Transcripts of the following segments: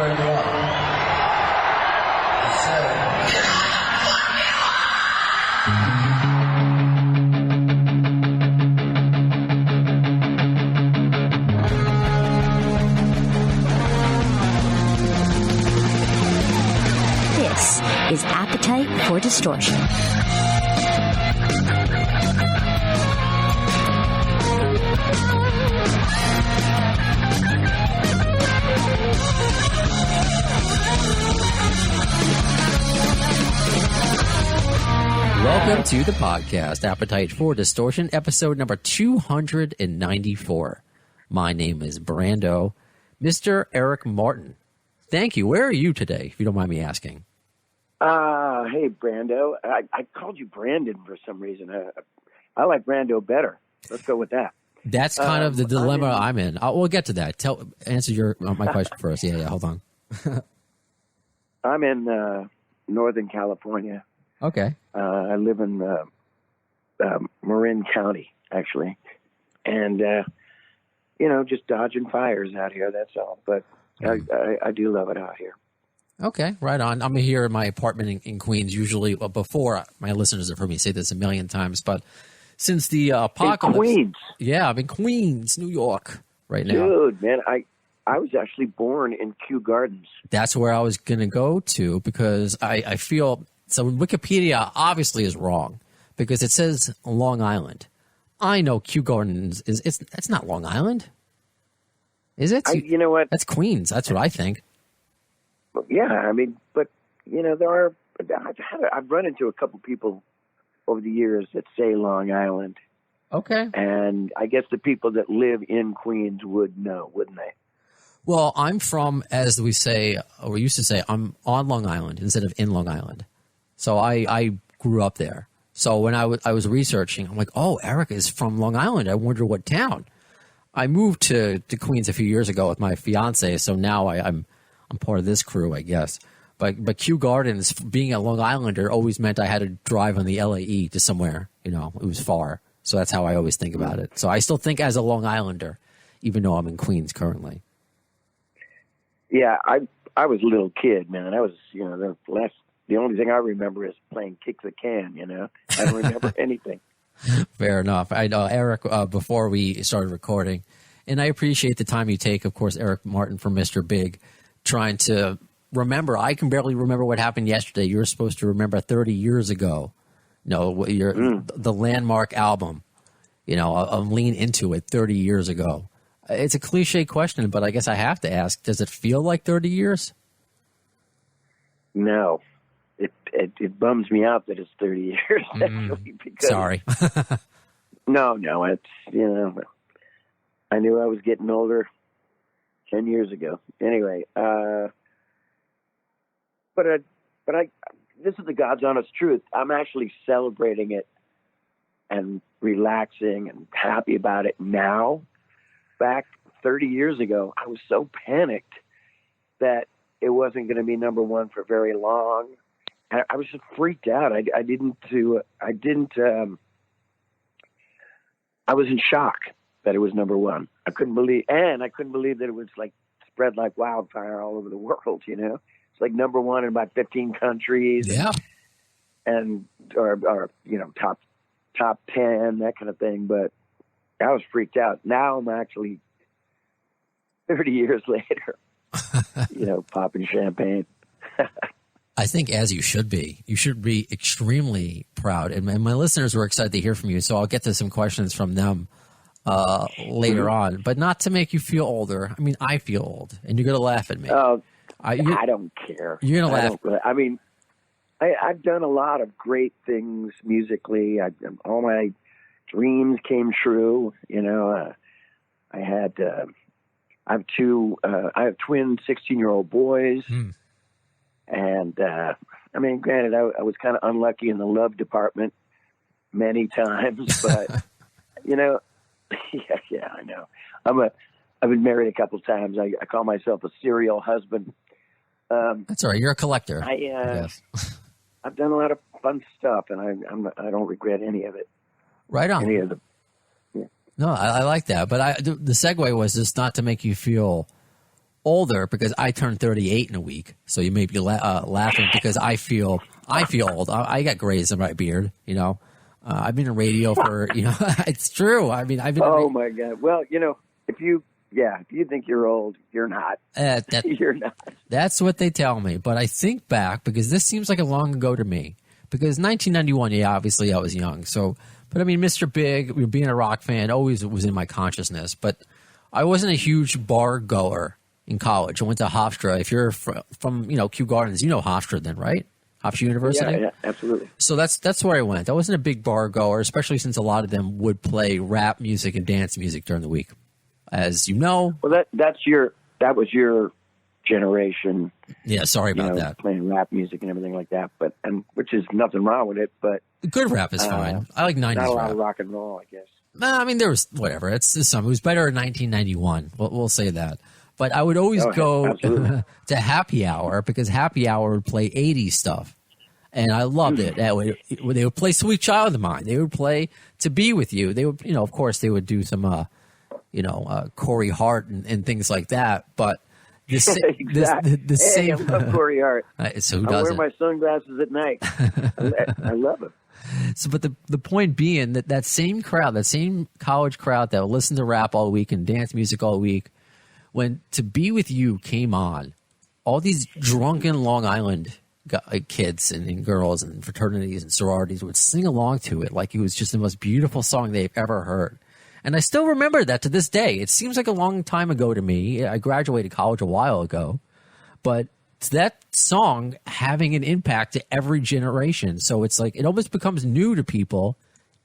word love. This is Appetite for Distortion. Welcome to the podcast, Appetite for Distortion, episode number 294. My name is Brando, Mr. Eric Martin. Thank you. Where are you today, if you don't mind me asking? Hey, Brando. I called you Brandon for some reason. I like Brando better. Let's go with that. That's kind of the dilemma I'm in. We'll get to that. Answer my question first. Yeah, hold on. I'm in Northern California. Okay. I live in Marin County, actually. And, just dodging fires out here, that's all. But I do love it out here. Okay, right on. I'm here in my apartment in Queens, usually before. My listeners have heard me say this a million times, but since the apocalypse. In Queens? Yeah, I'm in Queens, New York right now. Dude, man, I was actually born in Kew Gardens. That's where I was going to go to because I feel... So Wikipedia obviously is wrong because it says Long Island. I know Kew Gardens it's not Long Island. Is it? You know what? That's Queens. That's what I think. Yeah, I mean, but I've run into a couple people over the years that say Long Island. Okay. And I guess the people that live in Queens would know, wouldn't they? Well, I'm from, as we say, or we used to say, I'm on Long Island instead of in Long Island. So I grew up there. So when I was researching, I'm like, oh, Eric is from Long Island. I wonder what town. I moved to Queens a few years ago with my fiance, so now I'm part of this crew, I guess. But Kew Gardens, being a Long Islander, always meant I had to drive on the LAE to somewhere. It was far. So that's how I always think about it. So I still think as a Long Islander, even though I'm in Queens currently. Yeah, I was a little kid, man. I was, the only thing I remember is playing kick the can, I don't remember anything. Fair enough. I know, Eric, before we started recording, and I appreciate the time you take, of course, Eric Martin from Mr. Big, trying to remember. I can barely remember what happened yesterday. You're supposed to remember 30 years ago. The landmark album, Lean Into It 30 years ago. It's a cliche question, but I guess I have to ask, does it feel like 30 years? No. It bums me out that it's 30 years, actually. Because, sorry. No, it's, I knew I was getting older 10 years ago. Anyway, but this is the God's honest truth. I'm actually celebrating it and relaxing and happy about it now. Back 30 years ago, I was so panicked that it wasn't going to be number one for very long. I was just freaked out. I was in shock that it was number one. I couldn't believe that it was like spread like wildfire all over the world. It's like number one in about 15 countries. Yeah. And or top 10, that kind of thing. But I was freaked out. Now I'm actually 30 years later, popping champagne. I think as you should be. You should be extremely proud. And my listeners were excited to hear from you, so I'll get to some questions from them later on. But not to make you feel older. I mean, I feel old, and you're going to laugh at me. I don't care. You're going to laugh. I mean, I've done a lot of great things musically. All my dreams came true. I have twin 16-year-old boys. And, granted, I was kind of unlucky in the love department many times, but, yeah, I know. I've been married a couple of times. I call myself a serial husband. That's all right. You're a collector. I've done a lot of fun stuff, and I don't regret any of it. Right on. Any of the, yeah. No, I like that. But the segue was just not to make you feel older because I turned 38 in a week. So you may be laughing because I feel old. I got grays in my beard, you know. I've been in radio for, you know, it's true. I mean, I've been. Oh my God. Well, you know, if you think you're old, you're not. You're not. That's what they tell me. But I think back because this seems like a long ago to me. Because 1991, yeah, obviously I was young. So, but I mean, Mr. Big, being a rock fan, always was in my consciousness. But I wasn't a huge bar goer in college. I went to Hofstra. If you're from you know, Kew Gardens, you know Hofstra then, right? Hofstra University? Yeah, absolutely. So that's where I went. I wasn't a big bar goer, especially since a lot of them would play rap music and dance music during the week. As you know. Well, that was your generation. Yeah, sorry about that. Playing rap music and everything like that, and which is nothing wrong with it, but good rap is fine. I like 90s rap. Not a lot of rock and roll, I guess. No, I mean, there was whatever. It's some. It was better in 1991. We'll say that. But I would always go to Happy Hour because Happy Hour would play 80s stuff. And I loved it. They would play Sweet Child of Mine. They would play To Be With You. They would, you know, of course, they would do some, Corey Hart and things like that. But the same. I love Corey Hart. So who I doesn't? wear my sunglasses at night. I love it. So, but the point being that same crowd, that same college crowd that would listen to rap all week and dance music all week, when To Be With You came on, all these drunken Long Island kids and girls and fraternities and sororities would sing along to it like it was just the most beautiful song they've ever heard. And I still remember that to this day. It seems like a long time ago to me. I graduated college a while ago. But it's that song having an impact to every generation. So it's like it almost becomes new to people,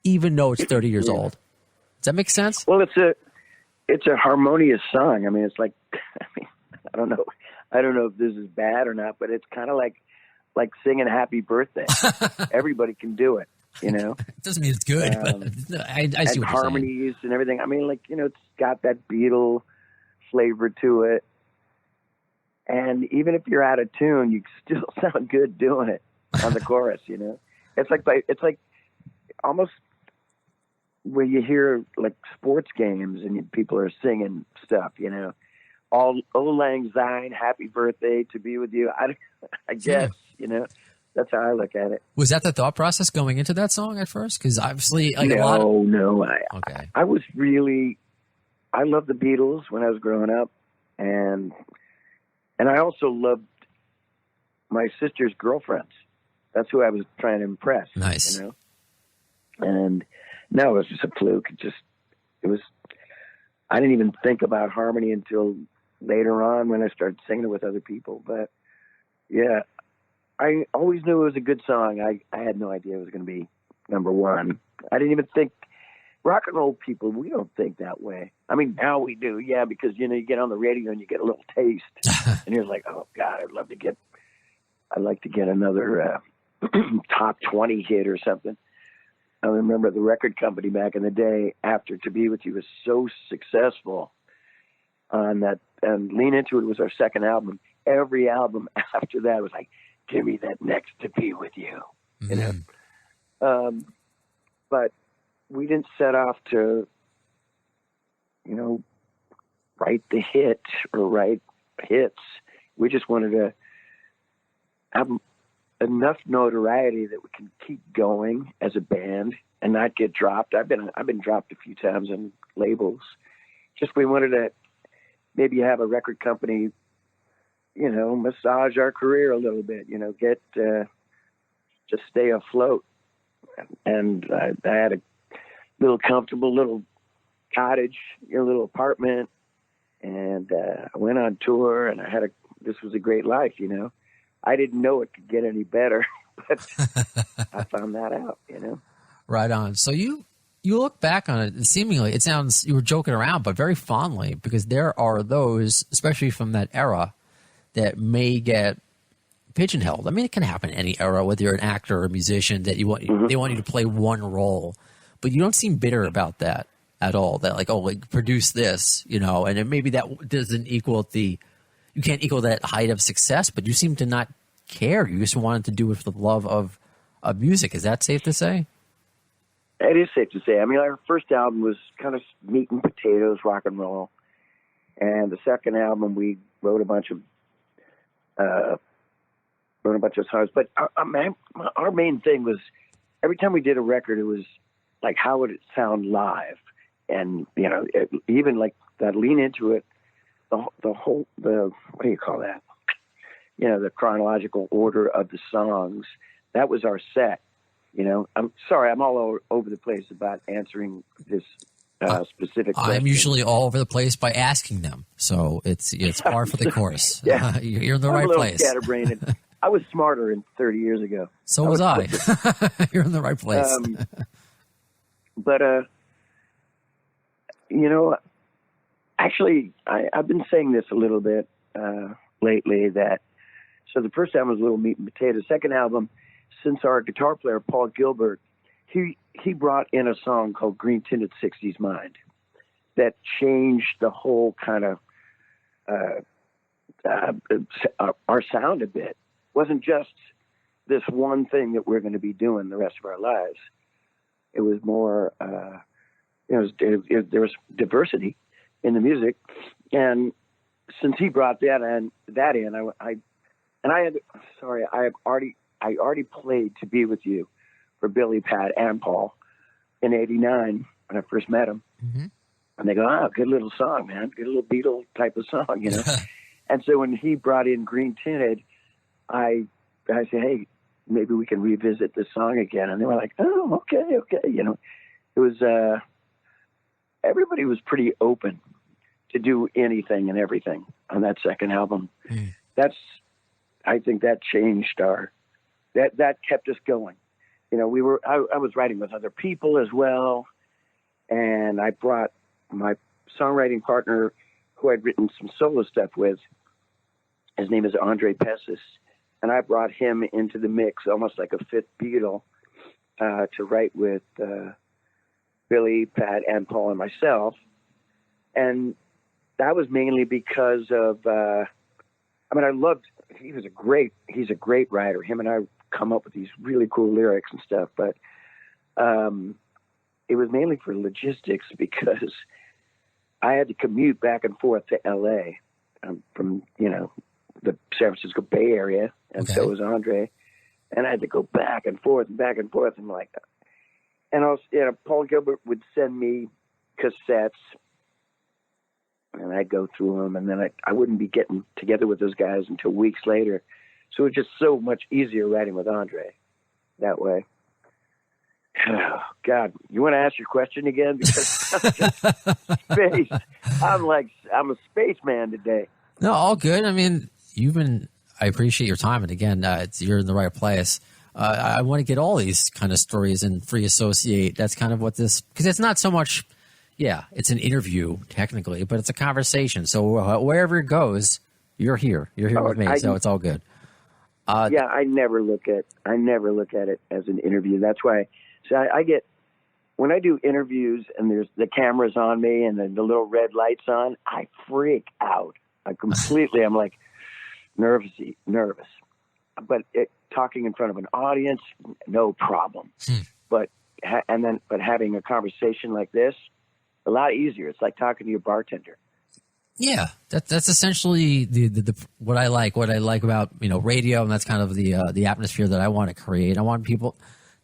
even though it's 30 years old. Does that make sense? Well, it's a harmonious song. I mean, it's like, I don't know if this is bad or not, but it's kind of like singing Happy Birthday. Everybody can do it, you know? It doesn't mean it's good, but I see what you're saying. Harmonies and everything. I mean, like, you know, it's got that Beatle flavor to it. And even if you're out of tune, you still sound good doing it on the chorus, you know? It's like almost where you hear like sports games and people are singing stuff, you know? All Old Lang Syne, Happy Birthday, To Be With You. I guess, you know, that's how I look at it. Was that the thought process going into that song at first? Because obviously, like no, a lot of... no. Okay. I loved the Beatles when I was growing up, and I also loved my sister's girlfriends. That's who I was trying to impress. Nice. You know? And no, it was just a fluke. It was. I didn't even think about harmony until later on when I started singing it with other people. But yeah, I always knew it was a good song. I had no idea it was going to be number one. I didn't even think rock and roll people, we don't think that way. I mean, now we do. Yeah. Because, you know, you get on the radio and you get a little taste and you're like, oh God, I'd like to get another top 20 hit or something. I remember the record company back in the day, after To Be With You was so successful on that, and Lean Into It was our second album. Every album after that was like, give me that next To Be With You, you know? But we didn't set off to, you know, write the hit or write hits. We just wanted to have enough notoriety that we can keep going as a band and not get dropped. I've been dropped a few times on labels. Just we wanted to maybe have a record company, you know, massage our career a little bit, you know, get just stay afloat. And I had a little comfortable little cottage, a little apartment, and I went on tour, and this was a great life, you know. I didn't know it could get any better, but I found that out, you know. Right on. So you look back on it, and seemingly it sounds you were joking around, but very fondly, because there are those, especially from that era, that may get pigeonholed. I mean, it can happen in any era, whether you're an actor or a musician, that you want they want you to play one role, but you don't seem bitter about that at all. That like, oh, like produce this, you know, and then maybe that doesn't equal you can't equal that height of success, but you seem to not care. You just wanted to do it for the love of music. Is that safe to say? It is safe to say. I mean, our first album was kind of meat and potatoes, rock and roll. And the second album, we wrote a bunch of songs. But our main thing was every time we did a record, it was like, how would it sound live? And, you know, even like that Lean Into It, the what do you call that? You know, the chronological order of the songs, that was our set. You know, I'm sorry, I'm all over the place about answering this specific question. I'm usually all over the place by asking them. So it's par for the course. Yeah. You're in the right I'm a little place. scatterbrained. I was smarter 30 years ago. So was I. You're in the right place. But, you know, actually, I've been saying this a little bit lately that, so the first album was Little Meat and Potatoes. Second album, since our guitar player, Paul Gilbert, he brought in a song called Green Tinted 60s Mind that changed the whole kind of our sound a bit. It wasn't just this one thing that we're going to be doing the rest of our lives. It was more, there was diversity in the music. And since he brought that in, I already played To Be With You for Billy, Pat, and Paul in '89 when I first met them. Mm-hmm. And they go, good little song, man. Good little Beatle type of song, you know? And so when he brought in Green Tinted, I said, hey, maybe we can revisit this song again. And they were like, oh, okay. You know, it was, everybody was pretty open to do anything and everything on that second album. Mm. I think that changed that kept us going. You know, I was writing with other people as well. And I brought my songwriting partner who I'd written some solo stuff with. His name is Andre Pessis. And I brought him into the mix, almost like a fifth Beatle, to write with Billy, Pat, and Paul, and myself. And that was mainly because of, he's a great writer. Him and I come up with these really cool lyrics and stuff, but it was mainly for logistics because I had to commute back and forth to LA from, you know, the San Francisco Bay Area, and so was Andre. And I had to go back and forth. And like, and Paul Gilbert would send me cassettes, and I'd go through them, and then I wouldn't be getting together with those guys until weeks later. So it was just so much easier writing with Andre that way. Oh, God, you want to ask your question again? Because I'm just space. I'm a spaceman today. No, all good. I mean, I appreciate your time. And again, you're in the right place. I want to get all these kind of stories and free associate. That's kind of what because it's not so much, it's an interview technically, but it's a conversation. So wherever it goes, you're here. You're here with me. So it's all good. I never look at it as an interview. That's why. So I get, when I do interviews and there's the cameras on me and then the little red lights on, I freak out. I'm like nervous. But talking in front of an audience, no problem. But having a conversation like this, a lot easier. It's like talking to your bartender. Yeah, that's essentially the what I like about, you know, radio, and that's kind of the atmosphere that I want to create. I want people,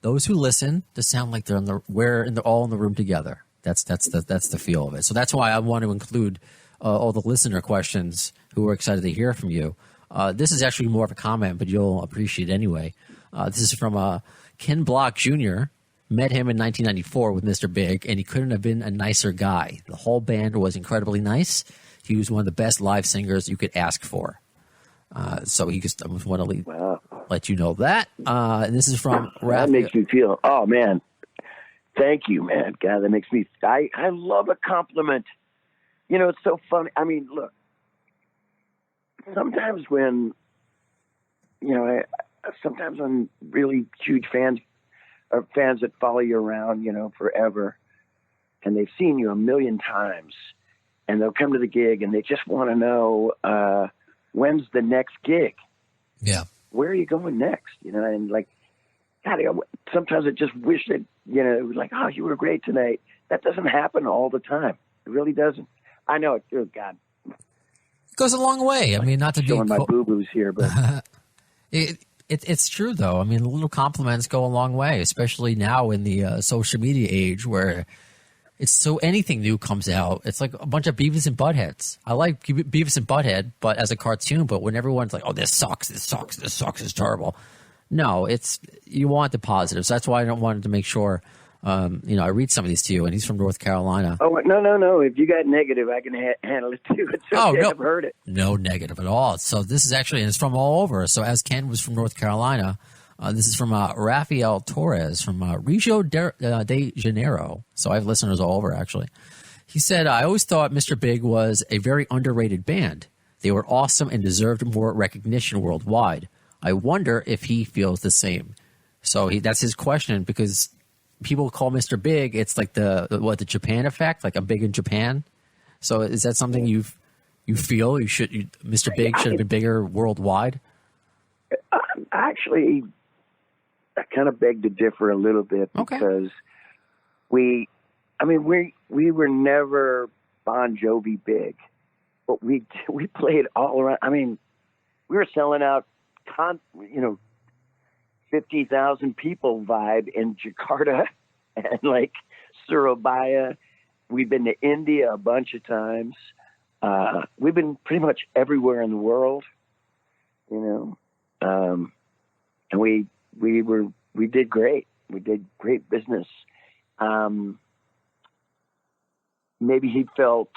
those who listen, to sound like they're all in the room together. That's the feel of it. So that's why I want to include all the listener questions who are excited to hear from you. This is actually more of a comment, but you'll appreciate it anyway. This is from Ken Block Jr. Met him in 1994 with Mr. Big, and he couldn't have been a nicer guy. The whole band was incredibly nice. He was one of the best live singers you could ask for. So I just want to let you know that. And this is from That makes me feel, oh, man. Thank you, man. God, that makes me, I love a compliment. You know, it's so funny. I mean, look, sometimes when really huge fans or fans that follow you around, you know, forever, and they've seen you a million times, and they'll come to the gig and they just want to know, when's the next gig? Yeah. Where are you going next? You know, and like, God, sometimes I just wish that, you know, it was like, oh, you were great tonight. That doesn't happen all the time. It really doesn't. I know it. Oh, God. It goes a long way. I mean, not to be showing my boo-boos here, but it's true though. I mean, little compliments go a long way, especially now in the social media age where it's so anything new comes out. It's like a bunch of Beavis and Buttheads. I like Beavis and Butthead, but as a cartoon. But when everyone's like, "Oh, this sucks, it's terrible," no, it's you want the positives. That's why I don't wanted to make sure. I read some of these to you, and he's from North Carolina. Oh no! If you got negative, I can handle it too. It's okay. Oh no, I've heard it. No negative at all. So this is actually, and it's from all over. So as Ken was from North Carolina. This is from Rafael Torres from Rio de Janeiro. So I have listeners all over, actually. He said, I always thought Mr. Big was a very underrated band. They were awesome and deserved more recognition worldwide. I wonder if he feels the same. So that's his question, because people call Mr. Big, it's like the Japan effect, like I'm big in Japan. So is that something you feel Mr. Big should have been bigger worldwide? Actually, I kind of beg to differ a little bit because we were never Bon Jovi big, but we played all around. I mean, we were selling out, 50,000 people vibe in Jakarta and like Surabaya. We've been to India a bunch of times. We've been pretty much everywhere in the world, and we did great. We did great business. Maybe he felt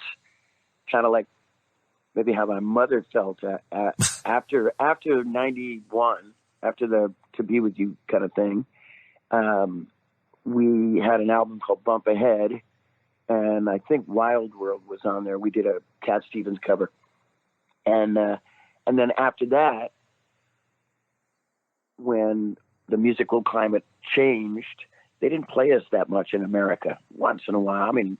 kind of like maybe how my mother felt after 91, after the To Be With You kind of thing. We had an album called Bump Ahead, and I think Wild World was on there. We did a Cat Stevens cover. And then after that, when the musical climate changed, they didn't play us that much in America. Once in a while, I mean,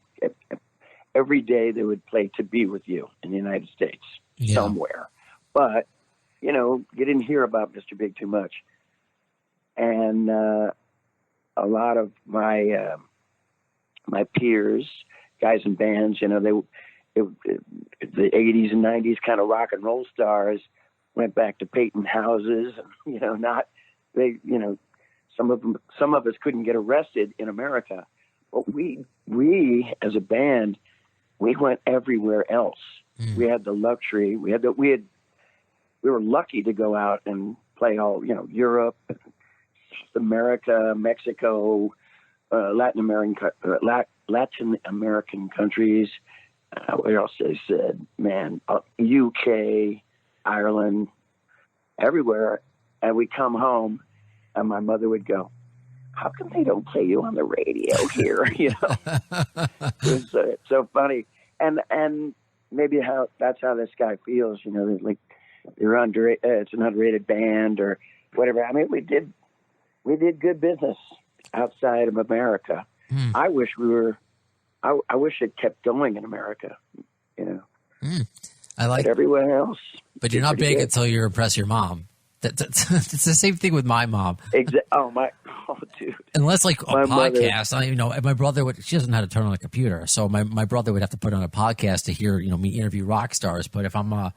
every day they would play To Be With You in the United States somewhere. But, you didn't hear about Mr. Big too much. And a lot of my peers, guys in bands, the 80s and 90s kind of rock and roll stars went back to painting houses and, some of us couldn't get arrested in America, but we as a band, we went everywhere else. We had the luxury. We were lucky to go out and play all, Europe, South America, Mexico, Latin American countries. Where else they said, man, UK, Ireland, everywhere. And we come home and my mother would go, how come they don't play you on the radio here? It was so funny. And maybe that's how this guy feels, like you're it's an underrated band or whatever. I mean, we did good business outside of America. I wish I wish it kept going in America, I like but everywhere else. But you're not big until you impress your mom. It's the same thing with my mom. Oh, dude. Unless like a My podcast, my brother she doesn't know how to turn on a computer, so my brother would have to put on a podcast to hear me interview rock stars. But if I'm on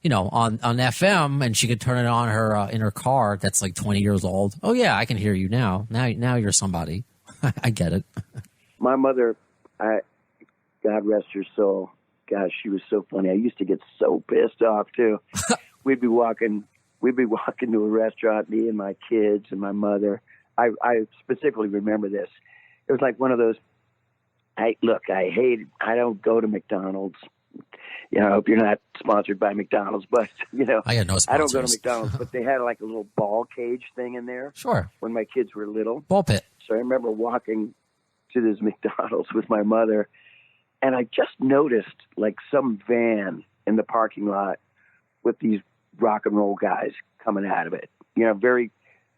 FM and she could turn it on her in her car that's like 20 years old, oh yeah, I can hear you now. Now you're somebody. I get it. My mother, God rest her soul. Gosh, she was so funny. I used to get so pissed off too. We'd be walking to a restaurant, me and my kids and my mother. I specifically remember this. It was like one of those, I don't go to McDonald's. I hope you're not sponsored by McDonald's, but I got no sponsors. I don't go to McDonald's, but they had like a little ball cage thing in there. Sure. When my kids were little. Ball pit. So I remember walking to this McDonald's with my mother, and I just noticed like some van in the parking lot with these rock and roll guys coming out of it. Very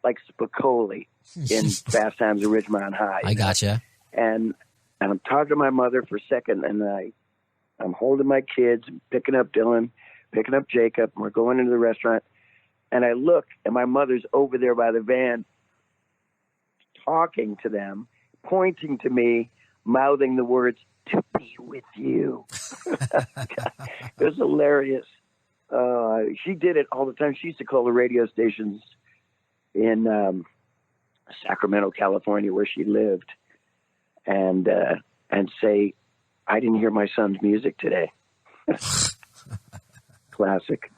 like Spicoli in Fast Times at Ridgemont High. I gotcha. And I'm talking to my mother for a second, and I'm holding my kids, picking up Dylan, picking up Jacob, and we're going into the restaurant. And I look, and my mother's over there by the van talking to them, pointing to me, mouthing the words, "To be with you." It was hilarious. She did it all the time. She used to call the radio stations in Sacramento, California, where she lived, and say, "I didn't hear my son's music today." Classic.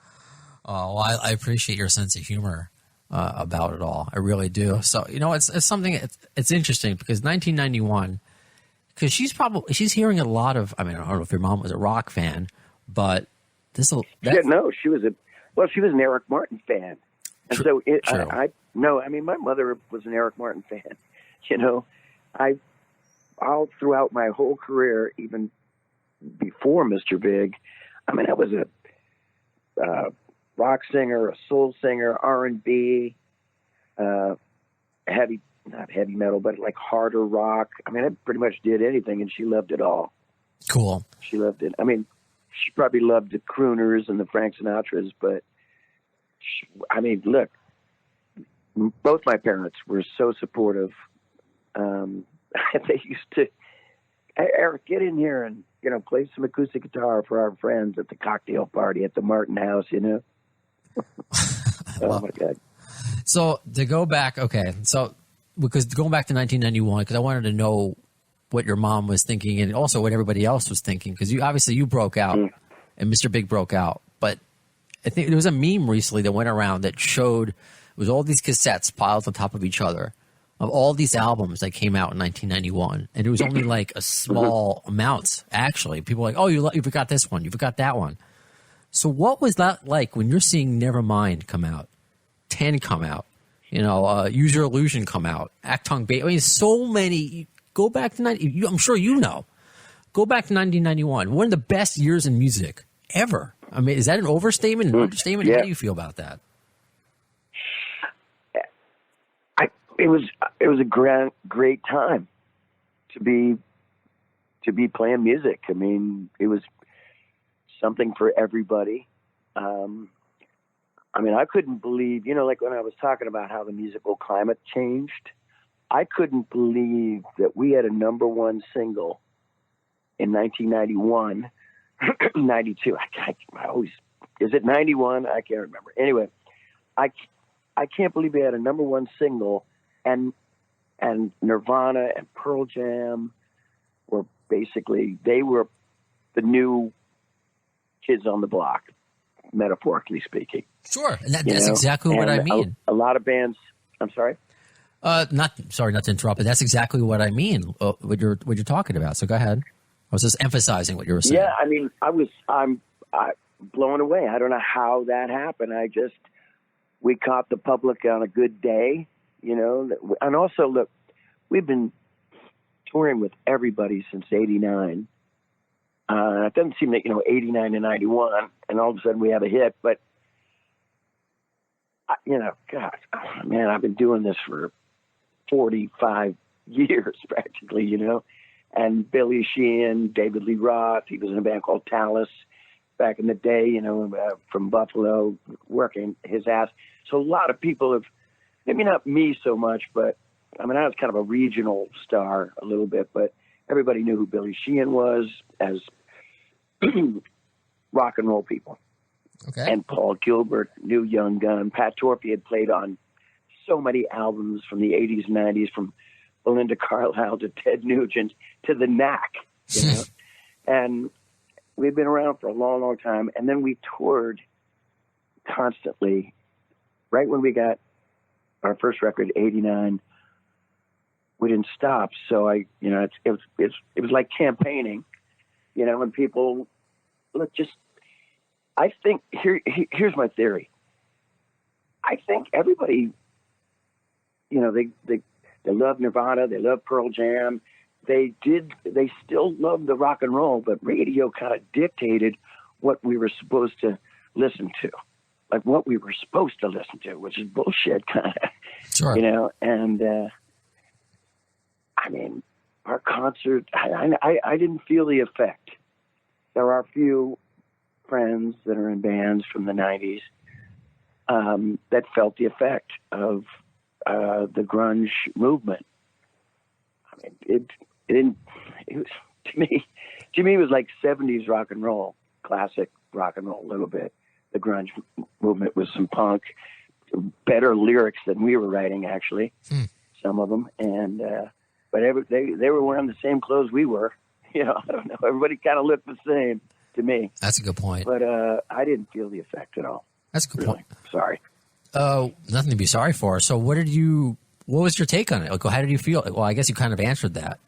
Oh, well, I appreciate your sense of humor about it all. I really do. So, it's something, it's interesting because 1991, because she's hearing a lot of, I don't know if your mom was a rock fan, but no, she was an Eric Martin fan. And True. My mother was an Eric Martin fan. All throughout my whole career, even before Mr. Big, I was a rock singer, a soul singer, R&B, not heavy metal, but like harder rock. I pretty much did anything, and she loved it all. Cool. She loved it. She probably loved the crooners and the Frank Sinatras, but look, both my parents were so supportive. They used to, "Hey, Eric, get in here and play some acoustic guitar for our friends at the cocktail party at the Martin House." Oh my God! So to go back, because going back to 1991, because I wanted to know what your mom was thinking and also what everybody else was thinking, because you broke out and Mr. Big broke out, but I think there was a meme recently that went around that showed it was all these cassettes piled on top of each other of all these albums that came out in 1991, and it was only like a small amount. Actually, people were like, "Oh, you forgot this one, you forgot that one." So what was that like when you're seeing Nevermind come out, 10 come out, Use Your Illusion come out, Actung Baby? So many. Go back to I'm sure Go back to 1991. One of the best years in music ever. Is that an overstatement, an understatement? Yeah. How do you feel about that? It was a great time to be playing music. It was something for everybody. I couldn't believe, like when I was talking about how the musical climate changed, I couldn't believe that we had a number one single in 1991, 92. I always, is it 91? I can't remember. Anyway, I can't believe we had a number one single, and Nirvana and Pearl Jam were they were the new kids on the block, metaphorically speaking. Sure, and that's exactly what I mean. A lot of bands. I'm sorry. Not to interrupt, but that's exactly what I mean. What you're talking about. So go ahead. I was just emphasizing what you were saying. Yeah, I'm blown away. I don't know how that happened. We caught the public on a good day, and also look, we've been touring with everybody since '89. It doesn't seem that 89 to 91, and all of a sudden we have a hit. But God, man, I've been doing this for 45 years practically, And Billy Sheehan, David Lee Roth, he was in a band called Talus back in the day, from Buffalo, working his ass. So a lot of people have, maybe not me so much, but I was kind of a regional star a little bit, but everybody knew who Billy Sheehan was as rock and roll people. Okay. And Paul Gilbert knew Young Gun. Pat Torpy had played on so many albums from the 80s and 90s, from Belinda Carlisle to Ted Nugent to the Knack, And we've been around for a long, long time. And then we toured constantly. Right when we got our first record, '89, we didn't stop. So it was like campaigning, when people I think here's my theory. I think everybody, they love Nirvana, they love Pearl Jam, they still love the rock and roll, but radio kind of dictated what we were supposed to listen to, which is bullshit kind of, sure. And our concert, I didn't feel the effect. There are a few friends that are in bands from the 90s that felt the effect of the grunge movement. It was, to me it was like 70s rock and roll, classic rock and roll a little bit. the grunge movement with some punk, better lyrics than we were writing, actually, some of them. And but they were wearing the same clothes we were. You know, I don't know. Everybody kind of looked the same to me. That's a good point. But I didn't feel the effect at all. That's a good point. Sorry. Nothing to be sorry for. So what was your take on it? Like, how did you feel? Well, I guess you kind of answered that.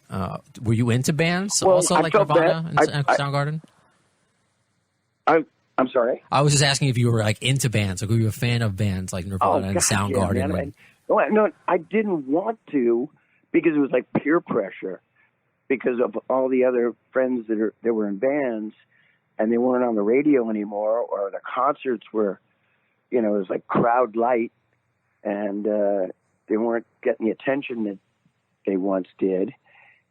Were you into bands also, like Nirvana and Soundgarden? I'm sorry? I was just asking if you were like into bands. Like, were you a fan of bands like Nirvana and Soundgarden? Yeah, no, I didn't want to because it was like peer pressure because of all the other friends that were in bands and they weren't on the radio anymore, or the concerts were, you know, it was like crowd light and they weren't getting the attention that they once did.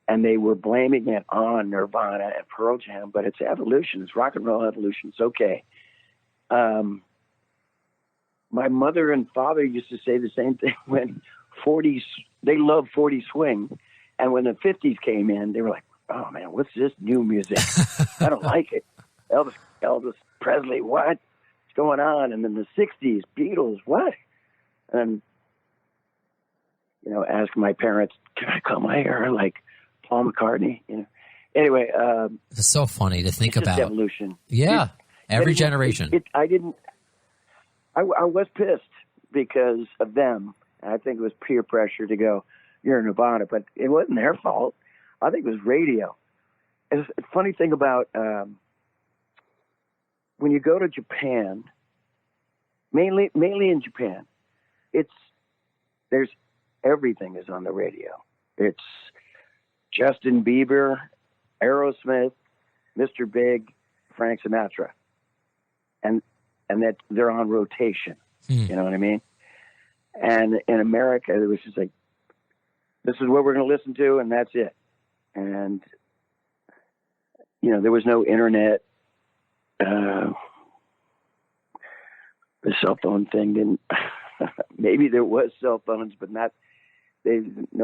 And they were blaming it on Nirvana and Pearl Jam, but it's evolution. It's rock and roll evolution. It's okay. My mother and father used to say the same thing when they loved 40 swing. And when the 50s came in, they were like, oh man, what's this new music? I don't like it. Elvis Presley, what? What's going on? And then the 60s, Beatles, what? And, you know, ask my parents, can I cut my hair like Paul McCartney? You know. Anyway, it's so funny to think about evolution. Yeah, every generation. I was pissed because of them. I think it was peer pressure to go, you're in Nirvana, but it wasn't their fault. I think it was radio. It's a funny thing about when you go to Japan, mainly in Japan, everything is on the radio. It's Justin Bieber, Aerosmith, Mr. Big, Frank Sinatra. And that they're on rotation. You know what I mean? And in America, it was just like, this is what we're going to listen to, and that's it. And, you know, there was no internet. The cell phone thing didn't, maybe there was cell phones, but no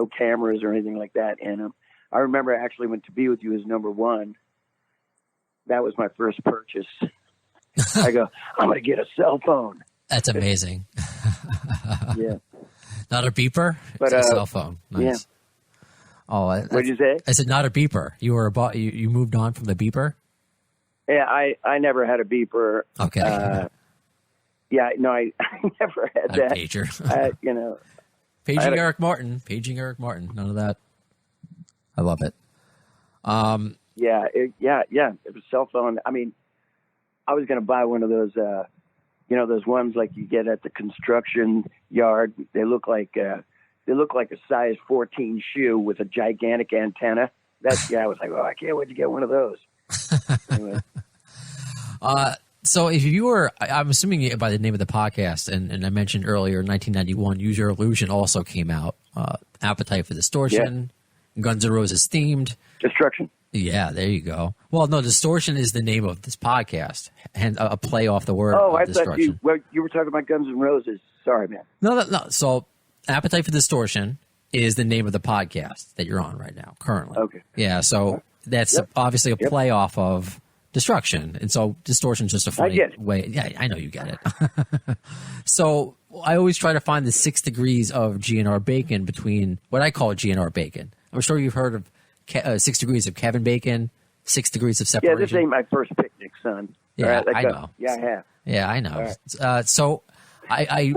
cameras or anything like that in them. I remember actually when To Be With You is number one, that was my first purchase. I go, I'm going to get a cell phone. That's amazing. Yeah. Not a beeper? But a cell phone. Nice. Yeah. Oh, what did you say? I said not a beeper. You moved on from the beeper? Yeah, I never had a beeper. Okay. Yeah, no, I never had that. Pager. You know. Paging Eric Martin. None of that. I love it. Yeah. It was cell phone. I mean, I was going to buy one of those, you know, those ones like you get at the construction yard. They look like a size 14 shoe with a gigantic antenna. I was like, oh, I can't wait to get one of those. Anyway. So if you were, I'm assuming by the name of the podcast, and I mentioned earlier, 1991, Use Your Illusion also came out. Appetite for Distortion, Guns N' Roses themed. Destruction. Yeah, there you go. Well, no, Distortion is the name of this podcast, and a play off the word. Oh, I thought you were talking about Guns N' Roses. Sorry, man. No. So, Appetite for Distortion is the name of the podcast that you're on right now, currently. Okay. Yeah, so that's obviously a play off of Destruction, and so Distortion's just a funny way. Yeah, I know you get it. So I always try to find the 6 degrees of GN'R bacon between what I call GN'R bacon. I'm sure you've heard of 6 degrees of Kevin Bacon, 6 degrees of separation. Yeah, this ain't my first picnic, son. Yeah, I know. Yeah, I have. Yeah, I know. Right. So I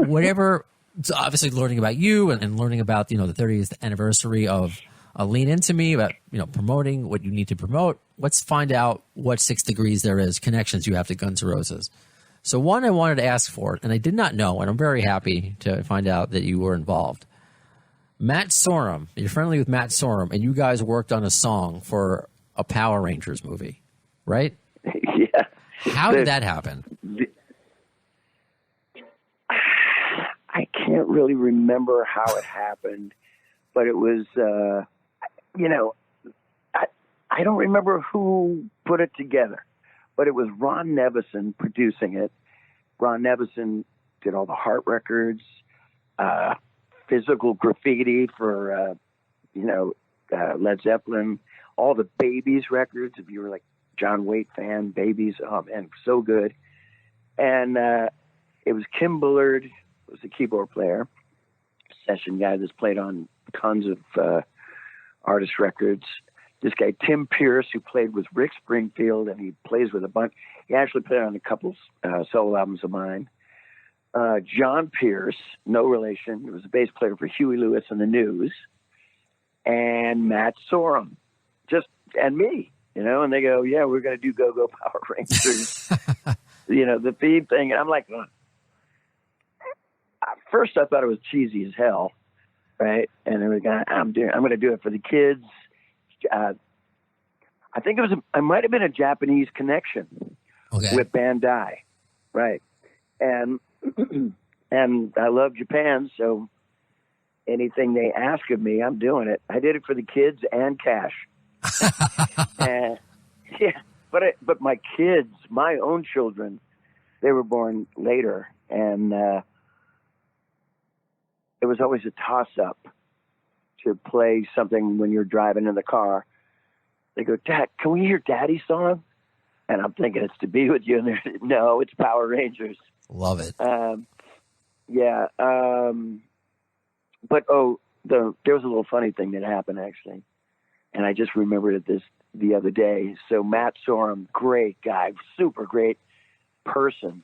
so obviously learning about you and learning about, the 30th anniversary of Lean Into Me, about, promoting what you need to promote. Let's find out what 6 degrees there is, connections you have to Guns N' Roses. So one I wanted to ask for, and I did not know, and I'm very happy to find out that you were involved. Matt Sorum, you're friendly with Matt Sorum, and you guys worked on a song for a Power Rangers movie, right? Yeah. How did that happen? I can't really remember how it happened, but it was, I don't remember who put it together, but it was Ron Nevison producing it. Ron Nevison did all the Heart records, Physical Graffiti for, Led Zeppelin, all the Babies records. If you were like John Waite fan, Babies, oh man, so good. And it was Kim Bullard, was the keyboard player, session guy that's played on tons of artist records. This guy, Tim Pierce, who played with Rick Springfield, and he plays with a bunch. He actually played on a couple solo albums of mine. John Pierce, no relation. He was a bass player for Huey Lewis and the News. And Matt Sorum, and me, and they go, yeah, we're going to do Go-Go Power Rangers, the theme thing. And I'm like, at first I thought it was cheesy as hell, right? And then I'm going to do it for the kids. I think I might have been a Japanese connection with Bandai, right? And I love Japan, so anything they ask of me, I'm doing it. I did it for the kids and cash. But my kids, my own children, they were born later, and it was always a toss-up to play something when you're driving in the car. They go, Dad, can we hear Daddy's song? And I'm thinking it's To Be With You. And they're, no, it's Power Rangers. Love it. But there was a little funny thing that happened, actually. And I just remembered it the other day. So Matt Sorum, great guy, super great person,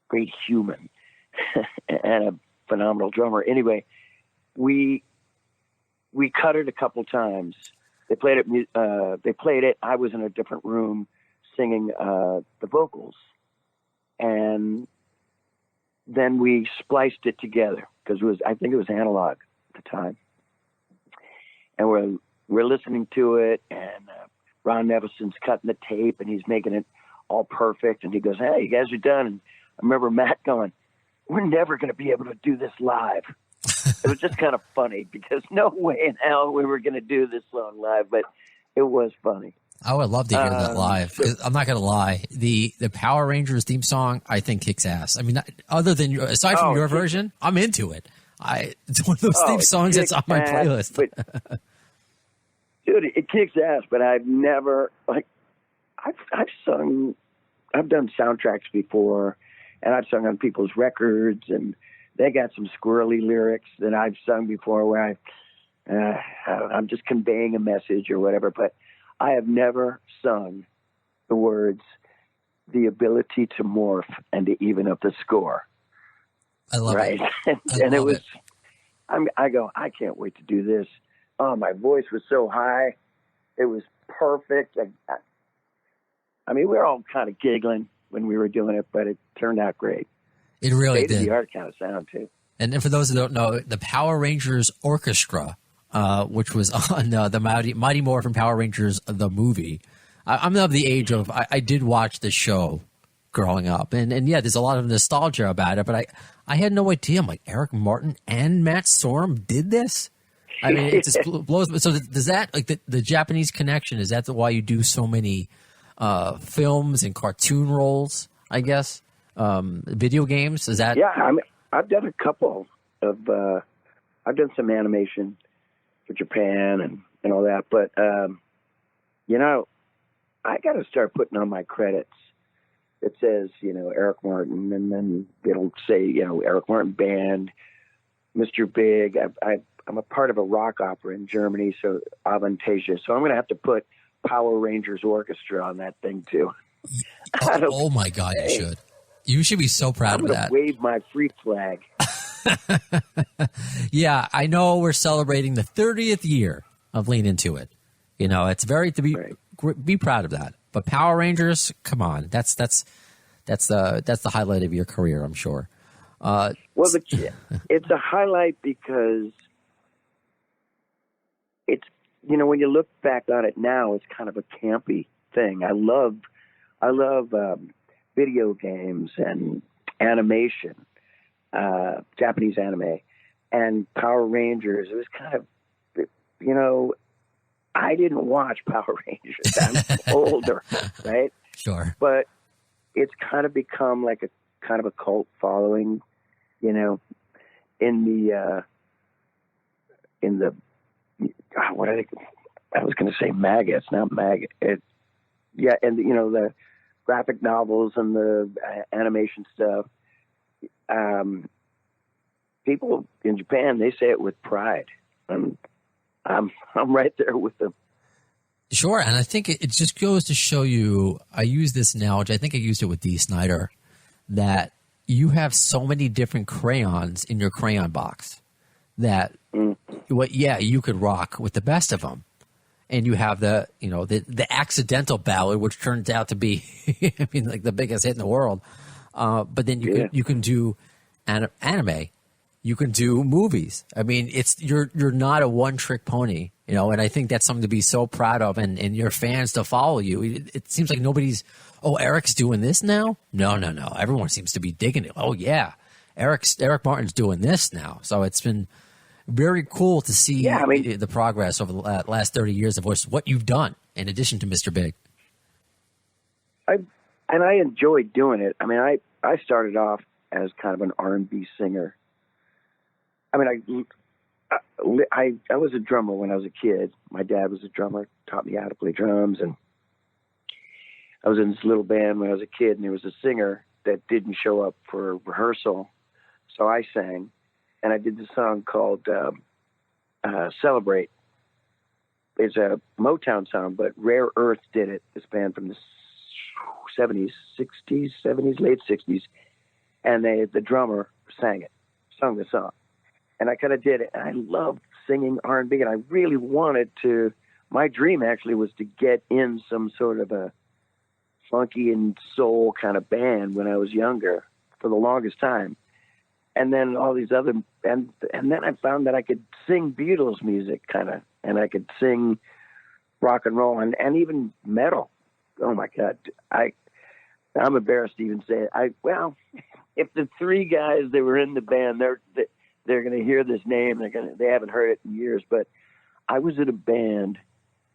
great human, and a phenomenal drummer. Anyway, we cut it a couple times. They played it. I was in a different room singing the vocals, and then we spliced it together because I think it was analog at the time, and we're listening to it, and Ron Nevison's cutting the tape, and he's making it all perfect, and he goes, "Hey, you guys are done." And I remember Matt going, "We're never going to be able to do this live." It was just kind of funny because no way in hell we were going to do this song live, but it was funny. I would love to hear that live. I'm not going to lie. The Power Rangers theme song, I think, kicks ass. I mean, aside from your version, I'm into it. It's one of those theme songs that's on my playlist. But, dude, it kicks ass, but I've never, I've done soundtracks before, and I've sung on people's records, and they got some squirrely lyrics that I've sung before where I'm just conveying a message or whatever, but I have never sung the words, the ability to morph and to even up the score. I love it. And it was, I go, I can't wait to do this. Oh, my voice was so high. It was perfect. I mean, we were all kind of giggling when we were doing it, but it turned out great. It really did. State-of-the-art kind of sound, too. And for those who don't know, the Power Rangers Orchestra, which was on the Mighty Morphin Power Rangers, the movie. I'm of the age of, I did watch the show growing up. And yeah, there's a lot of nostalgia about it, but I had no idea. I'm like, Eric Martin and Matt Sorum did this? I mean, it just blows me. So does that, like the Japanese connection, is that why you do so many films and cartoon roles, I guess? Video games, is that? Yeah, I've done a couple of, I've done some animation for Japan and all that, but, I got to start putting on my credits. It says, Eric Martin, and then it'll say, Eric Martin Band, Mr. Big. I'm a part of a rock opera in Germany, so Avantasia. So I'm going to have to put Power Rangers Orchestra on that thing too. Oh my God, you should. You should be so proud of that. Wave my freak flag. Yeah, I know we're celebrating the 30th year of Lean Into It. It's very be proud of that. But Power Rangers, come on, that's the highlight of your career, I'm sure. Well, it's a highlight because it's when you look back on it now, it's kind of a campy thing. I love video games and animation, Japanese anime, and Power Rangers. It was kind of, I didn't watch Power Rangers. I'm older, right? Sure. But it's kind of become like a kind of a cult following, in the what I was going to say MAGA. It's not MAGA. And graphic novels and the animation stuff, people in Japan, they say it with pride. I'm right there with them. Sure, and I think it just goes to show you, I use this analogy, I think I used it with Dee Snider, that you have so many different crayons in your crayon box that, you could rock with the best of them. And you have the accidental ballad, which turns out to be, I mean, like the biggest hit in the world. But then you can do anime, you can do movies. I mean, you're not a one trick pony, and I think that's something to be so proud of, and your fans to follow you. It seems like nobody's, Eric's doing this now. No. Everyone seems to be digging it. Oh yeah, Eric Martin's doing this now. So it's been very cool to see the progress over the last 30 years of what you've done in addition to Mr. Big. I enjoyed doing it. I mean, I started off as kind of an R&B singer. I mean, I was a drummer when I was a kid. My dad was a drummer, taught me how to play drums, and I was in this little band when I was a kid, and there was a singer that didn't show up for rehearsal, so I sang. And I did this song called Celebrate. It's a Motown song, but Rare Earth did it, this band from the 70s, late 60s. And the drummer sung the song. And I kind of did it. And I loved singing R&B, and I really wanted to. My dream actually was to get in some sort of a funky and soul kind of band when I was younger for the longest time. And then all these other, and then I found that I could sing Beatles music kind of, and I could sing rock and roll and even metal. Oh my God. I'm embarrassed to even say it. If the three guys that were in the band, they're going to hear this name. They haven't heard it in years, but I was in a band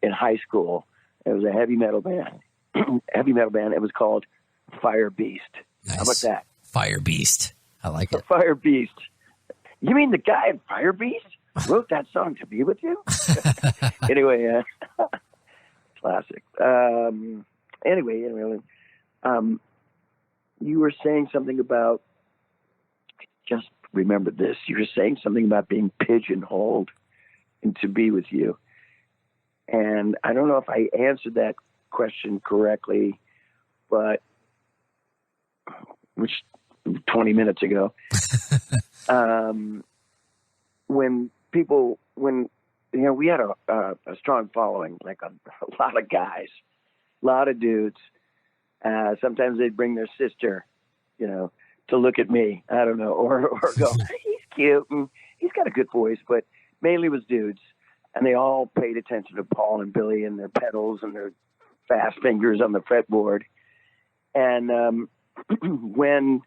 in high school. It was a heavy metal band. It was called Fire Beast. Nice. How about that? Fire Beast. I like it. Fire Beast. You mean the guy in Fire Beast wrote that song to be with you? Anyway, classic. Anyway, you were saying something about, just remember this, you were saying something about being pigeonholed and to be with you. And I don't know if I answered that question correctly, but which 20 minutes ago, when we had a strong following, like a lot of guys, a lot of dudes. Sometimes they'd bring their sister, to look at me. I don't know, or go, he's cute and he's got a good voice, but mainly it was dudes, and they all paid attention to Paul and Billy and their pedals and their fast fingers on the fretboard. And when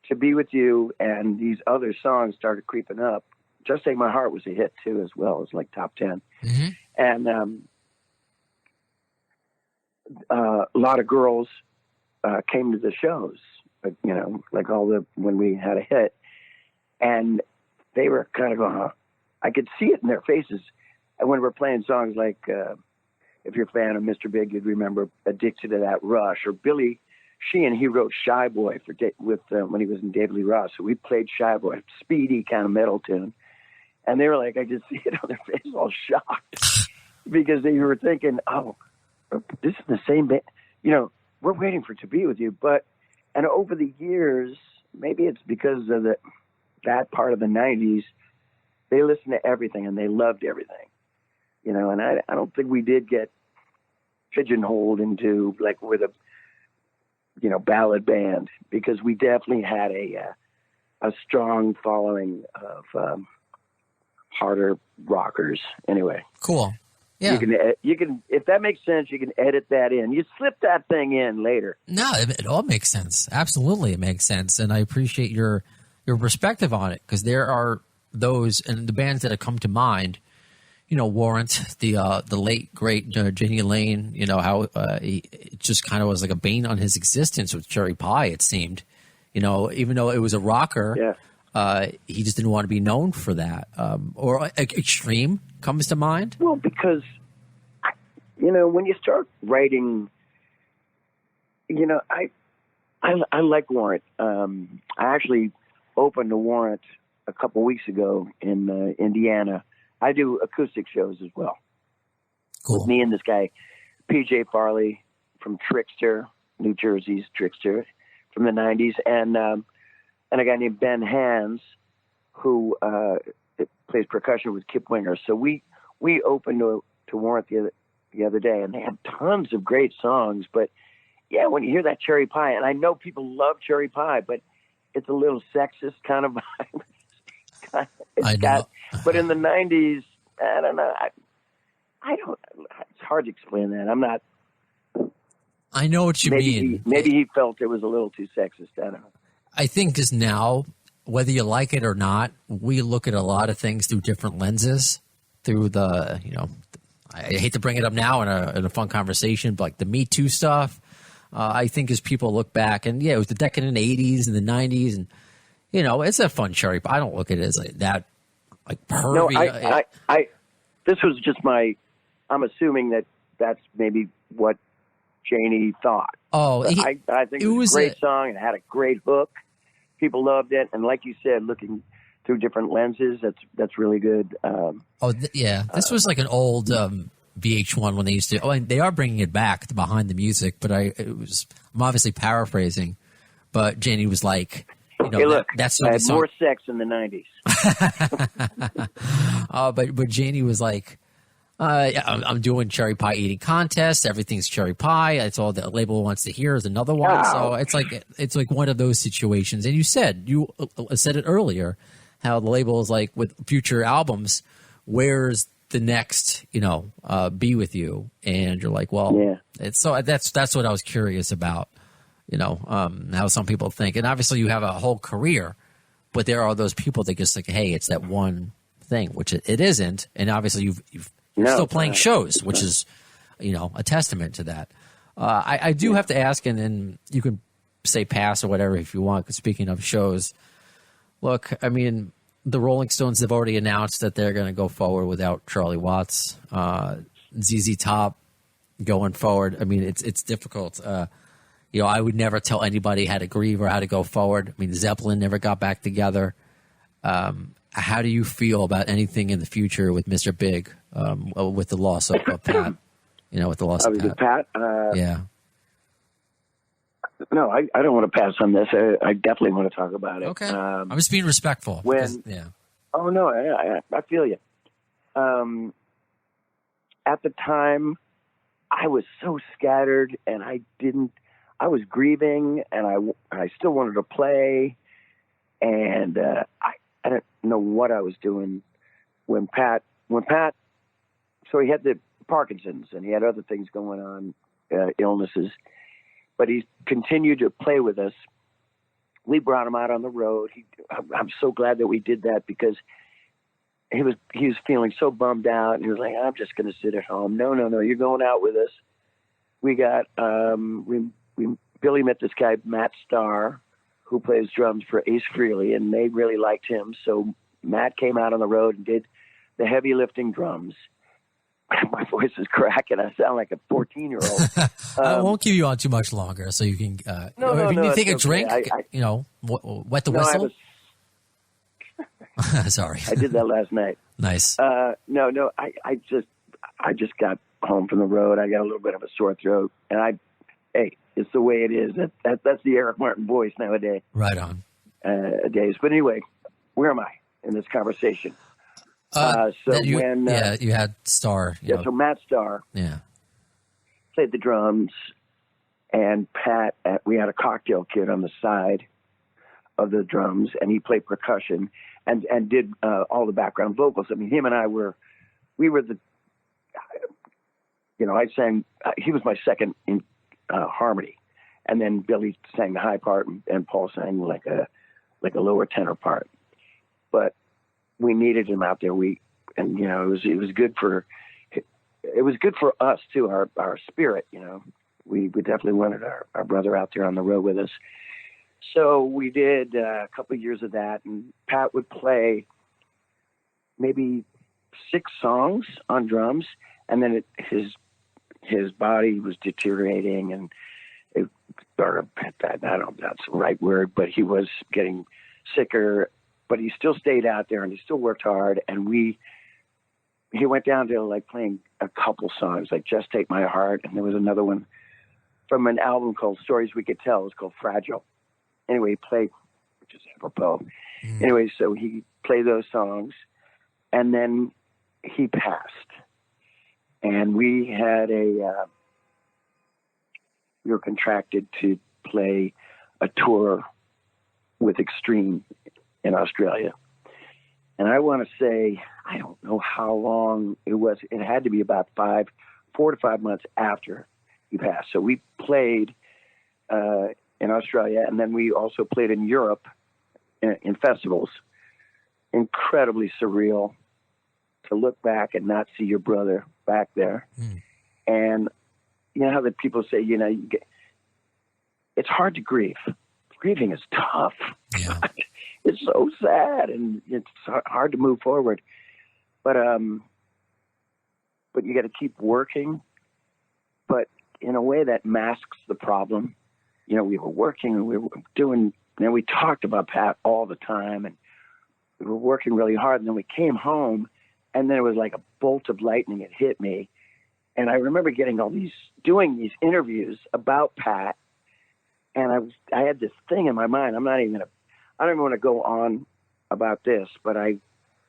To Be With You and these other songs started creeping up, Just Take My Heart was a hit too, as well. It was like top 10. Mm-hmm. And a lot of girls came to the shows, like when we had a hit, and they were kind of going, I could see it in their faces. And when we're playing songs like, if you're a fan of Mr. Big, you'd remember Addicted to That Rush, or Billy Sheehan, he wrote Shy Boy when he was in David Lee Roth. So we played Shy Boy, speedy kind of metal tune. And they were like, I could see it on their face, all shocked, because they were thinking, oh, this is the same band. We're waiting for To Be With You. And over the years, maybe it's because of that part of the 90s, they listened to everything and they loved everything. And I don't think we did get pigeonholed into like we're the ballad band, because we definitely had a strong following of harder rockers. Anyway, cool. Yeah, you can if that makes sense, you can edit that in. You slip that thing in later. No, it all makes sense. Absolutely, it makes sense, and I appreciate your perspective on it, because there are those, and the bands that have come to mind. Warrant, the late great Jenny Lane, how it just kind of was like a bane on his existence with Cherry Pie, it seemed. Even though it was a rocker, he just didn't want to be known for that. Or Extreme comes to mind. Well, because, when you start writing You know, I like Warrant. I actually opened the Warrant a couple weeks ago in Indiana. I do acoustic shows as well. Cool. With me and this guy, PJ Farley from Trickster, New Jersey's Trickster from the 90s, and a guy named Ben Hans who plays percussion with Kip Winger. So we opened to Warrant the other day, and they have tons of great songs. But yeah, when you hear that Cherry Pie, and I know people love Cherry Pie, but it's a little sexist kind of vibe. I know. But in the 90s, I don't know. I don't. It's hard to explain that. I'm not. I know what you mean. Maybe he felt it was a little too sexist. I don't know. I think because now, whether you like it or not, we look at a lot of things through different lenses. Through the, I hate to bring it up now in a fun conversation, but like the Me Too stuff. I think as people look back, and yeah, it was the decadent 80s and the 90s, and it's a fun cherry pie. I don't look at it as like that, like pervy. No, I this was just I'm assuming that's maybe what Janie thought. Oh, I think it was a great song and it had a great hook. People loved it, and like you said, looking through different lenses, that's really good. This was like an old VH1 when they used to. Oh, and they are bringing it back to Behind the Music, but I'm obviously paraphrasing. But Janie was like, hey, look, that's I had more sex in the 90s. But Janie was like, I'm doing cherry pie eating contests. Everything's cherry pie. That's all the label wants to hear is another one. Wow. So it's like one of those situations. And you said it earlier, how the label is like with future albums, where's the next, Be With You? And you're like, well, yeah. That's what I was curious about, how some people think. And obviously you have a whole career, but there are those people that just like, hey, it's that one thing, which it isn't. And obviously you're still playing shows, which is, a testament to that. I do have to ask, and then you can say pass or whatever if you want, because speaking of shows, look, I mean, the Rolling Stones have already announced that they're going to go forward without Charlie Watts. ZZ Top going forward. I mean, it's difficult. I would never tell anybody how to grieve or how to go forward. I mean, Zeppelin never got back together. How do you feel about anything in the future with Mr. Big, with the loss of Pat? With the loss of Pat. Yeah. No, I don't want to pass on this. I definitely want to talk about it. Okay. I'm just being respectful. Oh, no, I feel you. At the time, I was so scattered, and I was grieving, and I still wanted to play, and I don't know what I was doing when Pat, so he had the Parkinson's and he had other things going on, illnesses, but he continued to play with us. We brought him out on the road. I'm so glad that we did that, because he was feeling so bummed out, and he was like, I'm just going to sit at home. No, you're going out with us. We got, Billy met this guy, Matt Starr, who plays drums for Ace Frehley, and they really liked him. So Matt came out on the road and did the heavy lifting drums. My voice is cracking. I sound like a 14-year-old. I won't keep you on too much longer, so you can. If you need to take a drink, wet the whistle. Sorry, I did that last night. Nice. I just got home from the road. I got a little bit of a sore throat, and hey, it's the way it is. That's the Eric Martin voice nowadays. Right on. Days. But anyway, where am I in this conversation? you had Starr. So Matt Starr. Yeah. Played the drums, and Pat. We had a cocktail kit on the side of the drums, and he played percussion and did all the background vocals. I mean, him and I we were the. I sang. He was my second in harmony, and then Billy sang the high part, and Paul sang like a lower tenor part. But we needed him out there. It was good for us too. Our spirit, we definitely wanted our brother out there on the road with us. So we did a couple of years of that, and Pat would play maybe 6 songs on drums, and then his body was deteriorating, and or I don't know if that's the right word, but he was getting sicker, but he still stayed out there and he still worked hard. And he went down to like playing a couple songs, like Just Take My Heart. And there was another one from an album called Stories We Could Tell. It was called Fragile. Anyway, he played, which is apropos. Anyway, so he played those songs and then he passed. And we had we were contracted to play a tour with Extreme in Australia. And I want to say, I don't know how long it was. It had to be about 4 to 5 months after he passed. So we played in Australia, and then we also played in Europe in festivals. Incredibly surreal to look back and not see your brother back there. And you know how the people say, you know, it's hard to grieve. Grieving is tough. Yeah. It's so sad and it's hard to move forward. But you got to keep working. But in a way that masks the problem. You know, we were working and we were doing, and we talked about Pat all the time and we were working really hard. And then we came home and then it was like a bolt of lightning. It hit me. And I remember doing these interviews about Pat. And I had this thing in my mind. I don't even want to go on about this, but I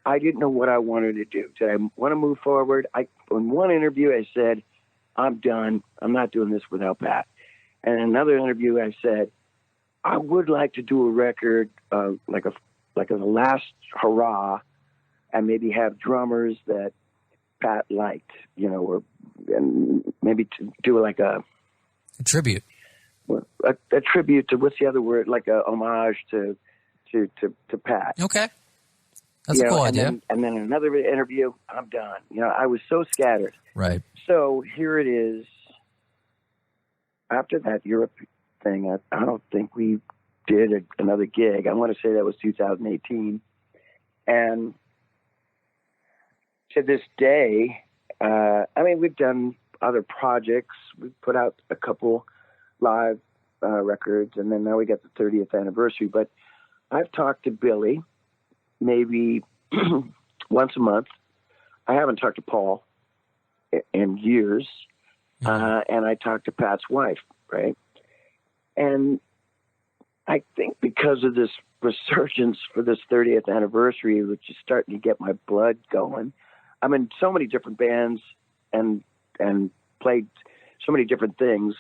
didn't know what I wanted to do. Did I want to move forward? In one interview, I said, I'm done. I'm not doing this without Pat. And in another interview, I said, I would like to do a record, like a last hurrah, and maybe have drummers that Pat liked, you know, and maybe to do like a tribute. A tribute to, what's the other word? Like a homage to Pat. Okay. That's a cool idea. And then another interview, I'm done. You know, I was so scattered. Right. So here it is. After that Europe thing, I don't think we did another gig. I want to say that was 2018. And to this day, we've done other projects. We've put out a couple live records, and then now we got the 30th anniversary. But I've talked to Billy maybe once a month. I haven't talked to Paul in years, and I talked to Pat's wife, right? And I think because of this resurgence for this 30th anniversary, which is starting to get my blood going, I'm in so many different bands and played so many different things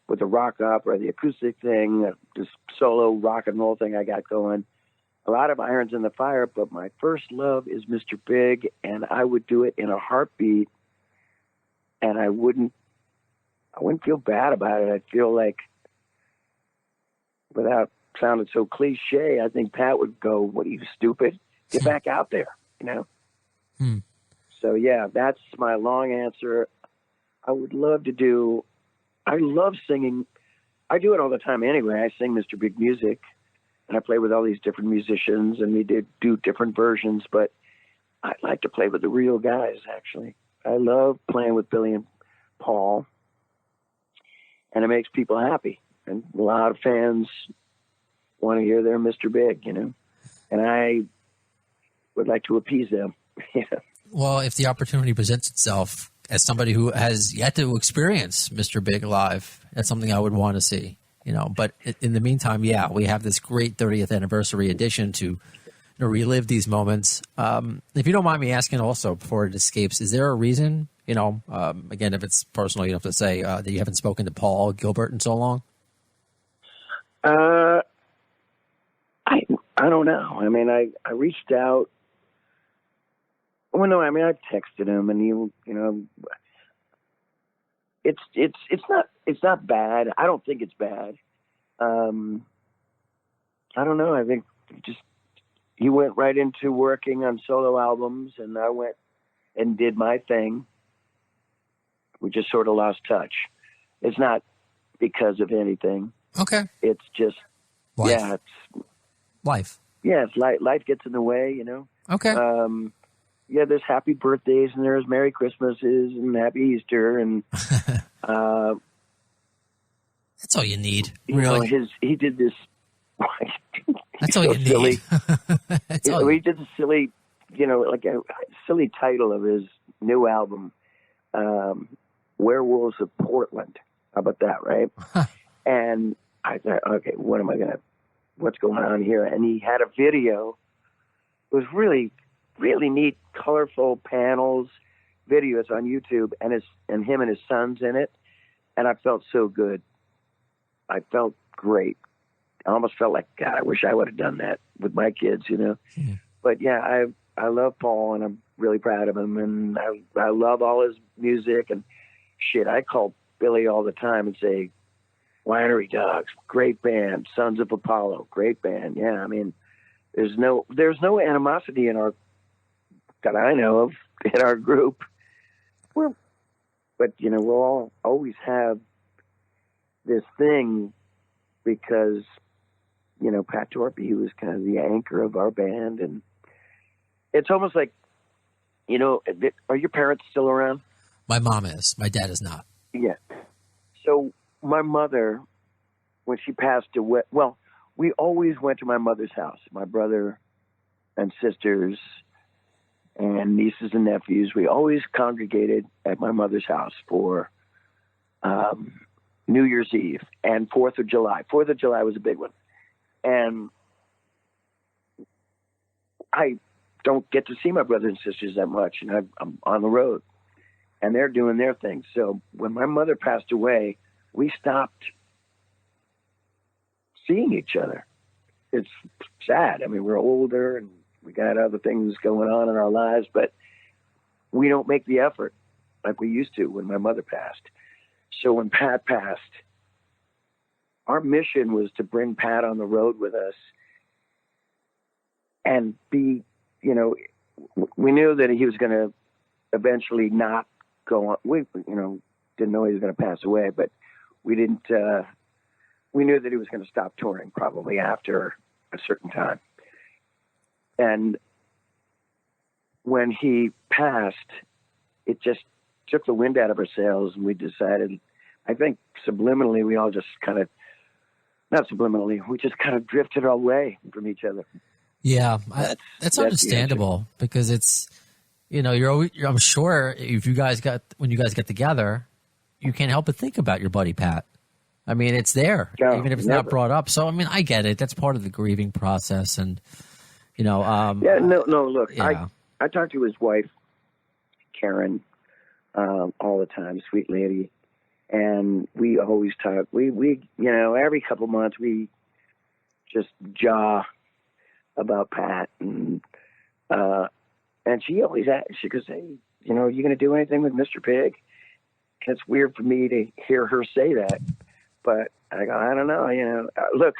with the rock opera, the acoustic thing, this solo rock and roll thing I got going. A lot of irons in the fire, but my first love is Mr. Big, and I would do it in a heartbeat, and I wouldn't feel bad about it. I'd feel like, without sounding so cliche, I think Pat would go, "What are you, stupid? Get back out there," you know? So yeah, that's my long answer. I would love to I love singing. I do it all the time anyway. I sing Mr. Big music, and I play with all these different musicians, and we do different versions, but I like to play with the real guys, actually. I love playing with Billy and Paul, and it makes people happy. And a lot of fans want to hear their Mr. Big, you know, and I would like to appease them. Well, if the opportunity presents itself, as somebody who has yet to experience Mr. Big live, that's something I would want to see, you know. But in the meantime, yeah, we have this great 30th anniversary edition to relive these moments. If you don't mind me asking also before it escapes, is there a reason, you know, again, if it's personal, you don't have to say that you haven't spoken to Paul Gilbert in so long? I don't know. I mean, I reached out. Well, no, I mean, I've texted him, and you know, it's not bad. I don't think it's bad. I don't know. I think he went right into working on solo albums, and I went and did my thing. We just sort of lost touch. It's not because of anything. Okay. It's just, life. Yeah, it's life. Yeah, it's life gets in the way, you know. Okay. Yeah, there's happy birthdays and there's Merry Christmases and Happy Easter and That's all you need. You Really. know, he did this. That's all so you silly. need. That's all He did the silly, you know, like a silly title of his new album, Werewolves of Portland. How about that, right? And I thought, okay, what's going on here? And he had a video. It was really, really neat, colorful panels, videos on YouTube, and him and his sons in it. And I felt so good. I felt great. I almost felt like, God, I wish I would have done that with my kids, you know. Yeah. But yeah, I love Paul, and I'm really proud of him, and I love all his music and shit. I call Billy all the time and say, Winery Dogs, great band. Sons of Apollo, great band. Yeah, I mean, there's no animosity that I know of in our group. But you know, we'll all always have this thing because, you know, Pat Torpy, he was kind of the anchor of our band, and it's almost like, you know, are your parents still around? My mom is. My dad is not. Yeah. So my mother, when she passed away, well, we always went to my mother's house. My brother and sisters and nieces and nephews, we always congregated at my mother's house for New Year's Eve and 4th of July. 4th of July was a big one. And I don't get to see my brothers and sisters that much, and I'm on the road, and they're doing their thing. So when my mother passed away, we stopped seeing each other. It's sad. I mean, we're older, and we got other things going on in our lives, but we don't make the effort like we used to when my mother passed. So when Pat passed, our mission was to bring Pat on the road with us and be, you know, we knew that he was going to eventually not go on. We, you know, didn't know he was going to pass away, but we didn't, we knew that he was going to stop touring probably after a certain time. And when he passed, it just took the wind out of our sails, and we decided, I think subliminally, we all just kind of, not subliminally, we just kind of drifted away from each other. Yeah, that's understandable because it's, you know, I'm sure when you guys get together, you can't help but think about your buddy Pat. I mean, it's there, even if it's not brought up. So, I mean, I get it. That's part of the grieving process, and you know. Look, yeah. I talked to his wife, Karen, all the time, sweet lady, and we always talk. We you know, every couple of months we just jaw about Pat, and she always asks, she goes, hey, you know, are you going to do anything with Mr. Big? And it's weird for me to hear her say that, but I go, I don't know, you know. Look,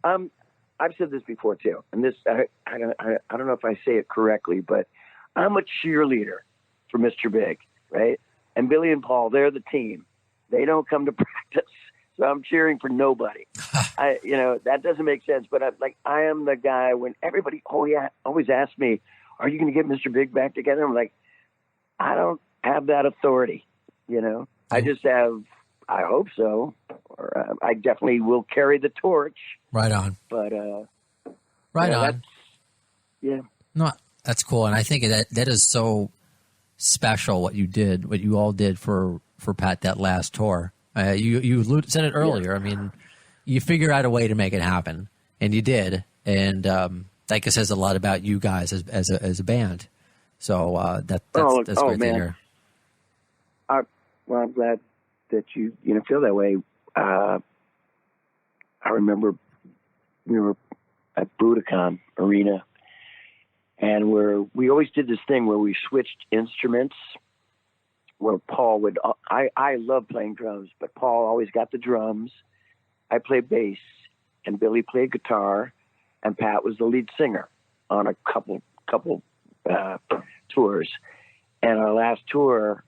I've said this before too, and this I don't know if I say it correctly, but I'm a cheerleader for Mr. Big, right? And Billy and Paul, they're the team. They don't come to practice, so I'm cheering for nobody. You know, that doesn't make sense, but I am the guy when everybody always asks me, are you going to get Mr. Big back together? I'm like, I don't have that authority, you know. I just have, I hope so, or I definitely will carry the torch. Right on. But right on. Yeah. No, that's cool, and I think that is so special what you all did for Pat that last tour. You said it earlier. Yeah. I mean, you figure out a way to make it happen, and you did, and that says a lot about you guys as a band. So that's great to hear. Well, I'm glad that you feel that way. I remember we were at Budokan Arena, and we always did this thing where we switched instruments. Where Paul would, I love playing drums, but Paul always got the drums. I played bass, and Billy played guitar, and Pat was the lead singer on a couple tours. And our last tour,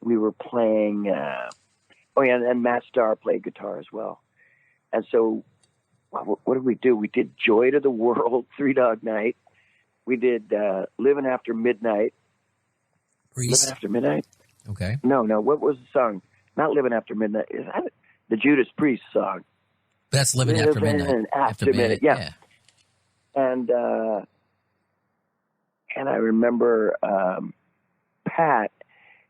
we were playing. And Matt Starr played guitar as well. And so, what did we do? We did "Joy to the World," Three Dog Night. We did "Living After Midnight." Grease. Living After Midnight. Okay. No. What was the song? Not "Living After Midnight." the Judas Priest song. That's Living After Midnight. After Midnight, yeah. And I remember Pat,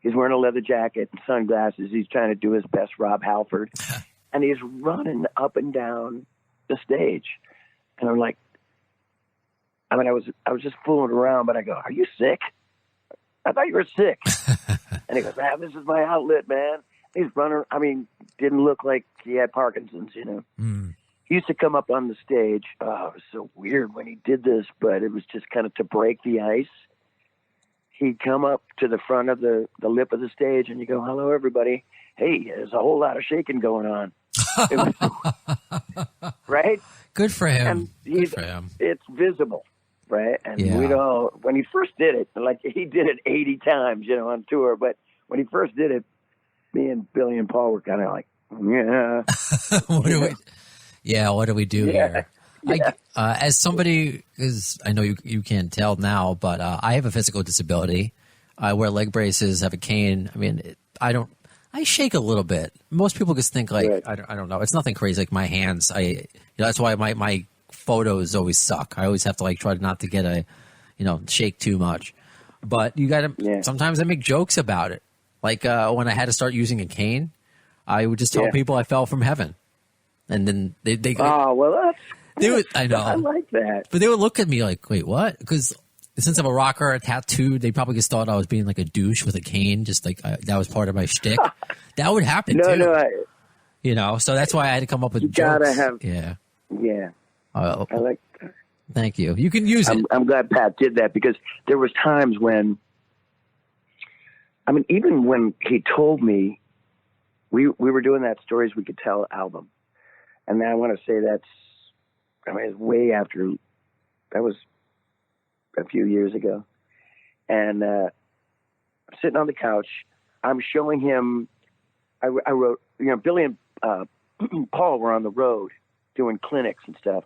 he's wearing a leather jacket and sunglasses. He's trying to do his best Rob Halford. And he's running up and down the stage. And I'm like, I was just fooling around, but I go, are you sick? I thought you were sick. And he goes, this is my outlet, man. He's running. I mean, didn't look like he had Parkinson's, you know. Mm. He used to come up on the stage. Oh, it was so weird when he did this, but it was just kind of to break the ice. He'd come up to the front of the lip of the stage, and you go, hello, everybody. Hey, there's a whole lot of shaking going on. Right? Good for him. And Good for him. It's visible, right? And we'd all, when he first did it, like he did it 80 times, you know, on tour, but when he first did it, me and Billy and Paul were kind of like, yeah. What do we do here? Yeah. As somebody, because I know you can't tell now, but I have a physical disability. I wear leg braces, have a cane. I mean, I shake a little bit. Most people just think like, right. I don't know. It's nothing crazy. Like my hands, that's why my photos always suck. I always have to like try not to get shake too much. But you got to, sometimes I make jokes about it. Like when I had to start using a cane, I would just tell people I fell from heaven. And then they oh, well, I know. I like that. But they would look at me like, wait, what? Because since I'm a rocker, a tattoo, they probably just thought I was being like a douche with a cane, just like that was part of my shtick. That would happen too. So that's why I had to come up with jokes. Gotta have. Yeah. I like that. Thank you. You can use it. I'm glad Pat did that because there was times when, I mean, even when he told me we were doing that Stories We Could Tell album. And then I want to say it's way after, that was a few years ago. And I'm sitting on the couch. I'm showing him, I wrote, Billy and Paul were on the road doing clinics and stuff.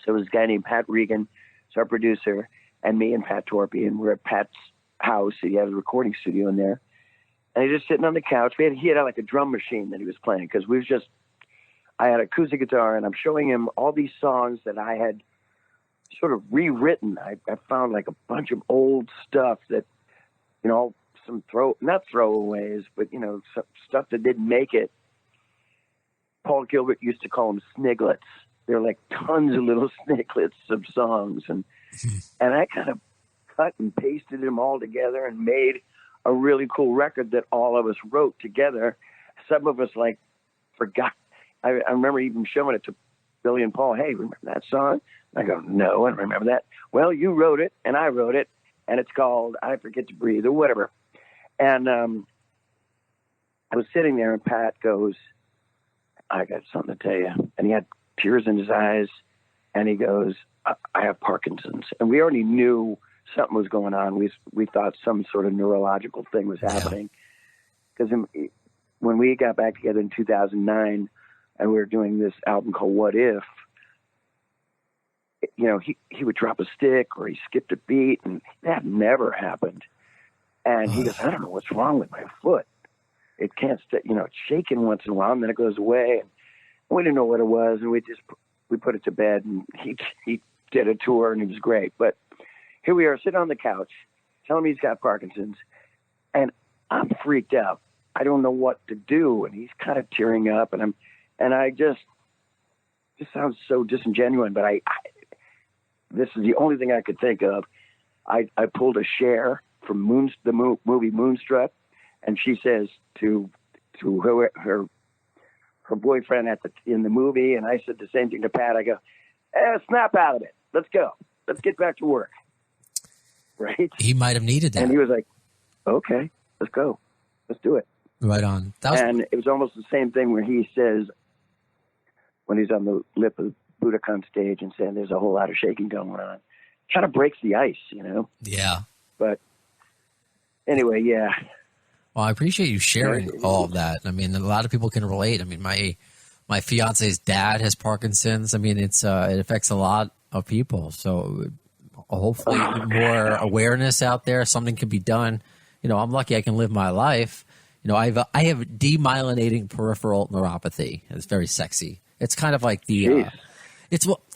So it was a guy named Pat Regan, who's our producer, and me and Pat Torpy, and we're at Pat's house. He had a recording studio in there. And he's just sitting on the couch. He had like a drum machine that he was playing because I had acoustic guitar, and I'm showing him all these songs that I had sort of rewritten. I found like a bunch of old stuff that, some not throwaways, but, some stuff that didn't make it. Paul Gilbert used to call them sniglets. They're like tons of little sniglets of songs. And I kind of cut and pasted them all together and made a really cool record that all of us wrote together. Some of us like forgot. I remember even showing it to Billy and Paul. Hey, remember that song? I go, no, I don't remember that. Well, you wrote it, and I wrote it, and it's called I Forget to Breathe or whatever. And I was sitting there, and Pat goes, I got something to tell you. And he had tears in his eyes, and he goes, I have Parkinson's. And we already knew something was going on. We thought some sort of neurological thing was happening. Because when we got back together in 2009, and we were doing this album called What If, he would drop a stick or he skipped a beat, and that never happened. And he goes, I don't know what's wrong with my foot. It can't stay, it's shaking once in a while, and then it goes away. And we didn't know what it was, and we put it to bed, and he did a tour, and it was great. But here we are sitting on the couch, telling me he's got Parkinson's, and I'm freaked out. I don't know what to do, and he's kind of tearing up, and I just sounds so disingenuous, but this is the only thing I could think of. I pulled a Cher from the movie Moonstruck, and she says to her boyfriend in the movie, and I said the same thing to Pat. I go, snap out of it. Let's go. Let's get back to work. Right? He might have needed that. And he was like, okay, let's go. Let's do it. Right on. And it was almost the same thing where he says, when he's on the lip of Budokan stage and saying there's a whole lot of shaking going on, kind of breaks the ice, Yeah. But anyway, yeah. Well, I appreciate you sharing all of that. I mean, a lot of people can relate. I mean, my fiance's dad has Parkinson's. I mean, it affects a lot of people. So hopefully more awareness out there. Something can be done. I'm lucky I can live my life. I have demyelinating peripheral neuropathy. It's very sexy. It's kind of like the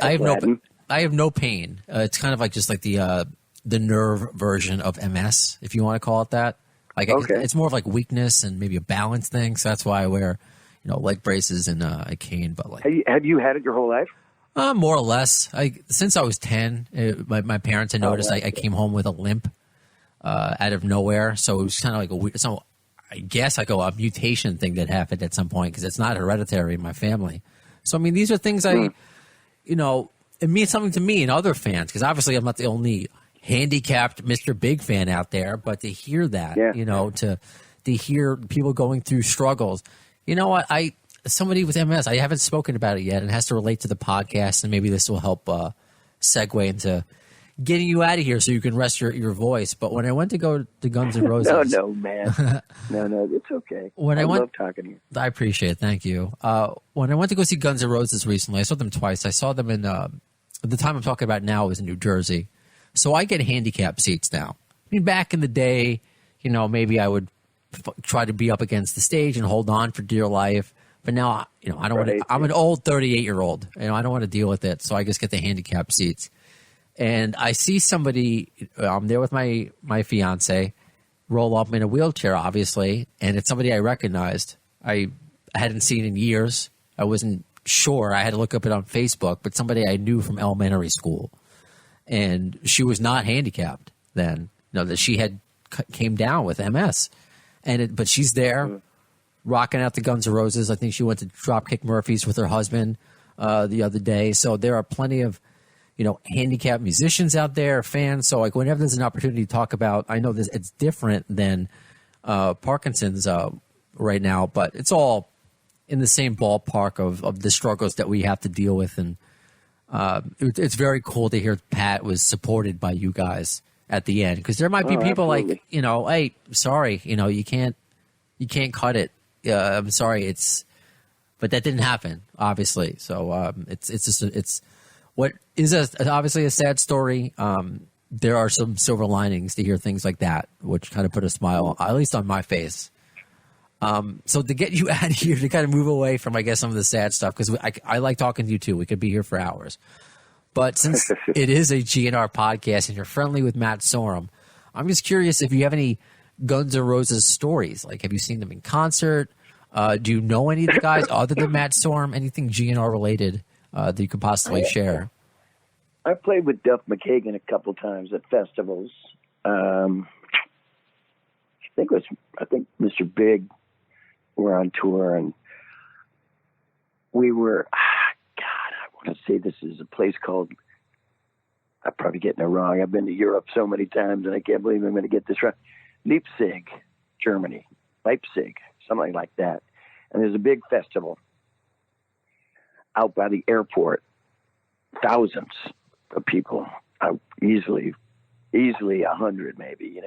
I have no pain. It's kind of like just like the nerve version of MS, if you want to call it that. Like it's more of like weakness and maybe a balance thing. So that's why I wear, leg braces and a cane. But like, have you had it your whole life? More or less. Since I was 10, my parents had noticed I came home with a limp out of nowhere. So it was kind of like a weird. So I guess like a mutation thing that happened at some point because it's not hereditary in my family. So I mean, these are things it means something to me and other fans because obviously I'm not the only handicapped Mr. Big fan out there, but to hear that, to hear people going through struggles, you know what? Somebody with MS, I haven't spoken about it yet, and it has to relate to the podcast, and maybe this will help segue into getting you out of here so you can rest your voice. But when I went to go to Guns N' Roses, no, man, no, it's okay. I love talking to you. I appreciate it. Thank you. When I went to go see Guns N' Roses recently, I saw them twice. I saw them in the time I'm talking about now was in New Jersey. So I get handicap seats now. I mean, back in the day, maybe I would try to be up against the stage and hold on for dear life. But now, I don't want to. I'm an old 38-year-old. I don't want to deal with it. So I just get the handicap seats. And I see somebody. I'm there with my fiance, roll up in a wheelchair, obviously, and it's somebody I recognized. I hadn't seen in years. I wasn't sure. I had to look up it on Facebook, but somebody I knew from elementary school. And she was not handicapped then. That she had came down with MS, but she's there, rocking out the Guns N' Roses. I think she went to Dropkick Murphys with her husband the other day. So there are plenty of handicapped musicians out there, fans. So like whenever there's an opportunity to talk about, I know it's different than Parkinson's right now, but it's all in the same ballpark of the struggles that we have to deal with and. It's very cool to hear Pat was supported by you guys at the end because there might be people absolutely. Hey, sorry, you can't cut it. I'm sorry, but that didn't happen, obviously. So it's what is obviously a sad story. There are some silver linings to hear things like that, which kind of put a smile, at least on my face. So to get you out of here, to kind of move away from, I guess, some of the sad stuff, because I like talking to you too. We could be here for hours. But since it is a GN'R podcast and you're friendly with Matt Sorum, I'm just curious if you have any Guns N' Roses stories. Like, have you seen them in concert? Do you know any of the guys other than Matt Sorum? Anything GN'R related that you could possibly share? I played with Duff McKagan a couple times at festivals. I think Mr. Big were on tour, and we were, I want to say this is a place called, I'm probably getting it wrong. I've been to Europe so many times, and I can't believe I'm going to get this wrong. Leipzig, Germany. Leipzig, something like that. And there's a big festival out by the airport. Thousands of people, easily 100 maybe,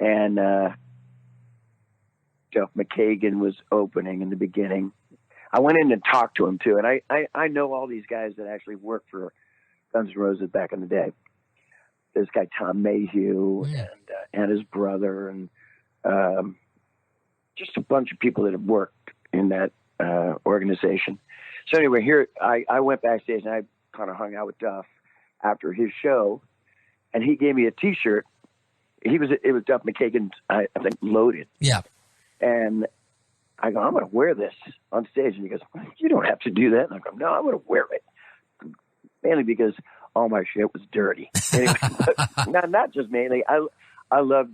And Duff McKagan was opening in the beginning. I went in and talked to him too, and I know all these guys that actually worked for Guns N' Roses back in the day. This guy Tom Mayhew and his brother, and just a bunch of people that have worked in that organization. So anyway, here I went backstage and I kind of hung out with Duff after his show, and he gave me a T-shirt. It was Duff McKagan's, I think, Loaded. Yeah. And I go, I'm going to wear this on stage. And he goes, you don't have to do that. And I go, no, I'm going to wear it. Mainly because all my shit was dirty. Anyway, not just mainly. I love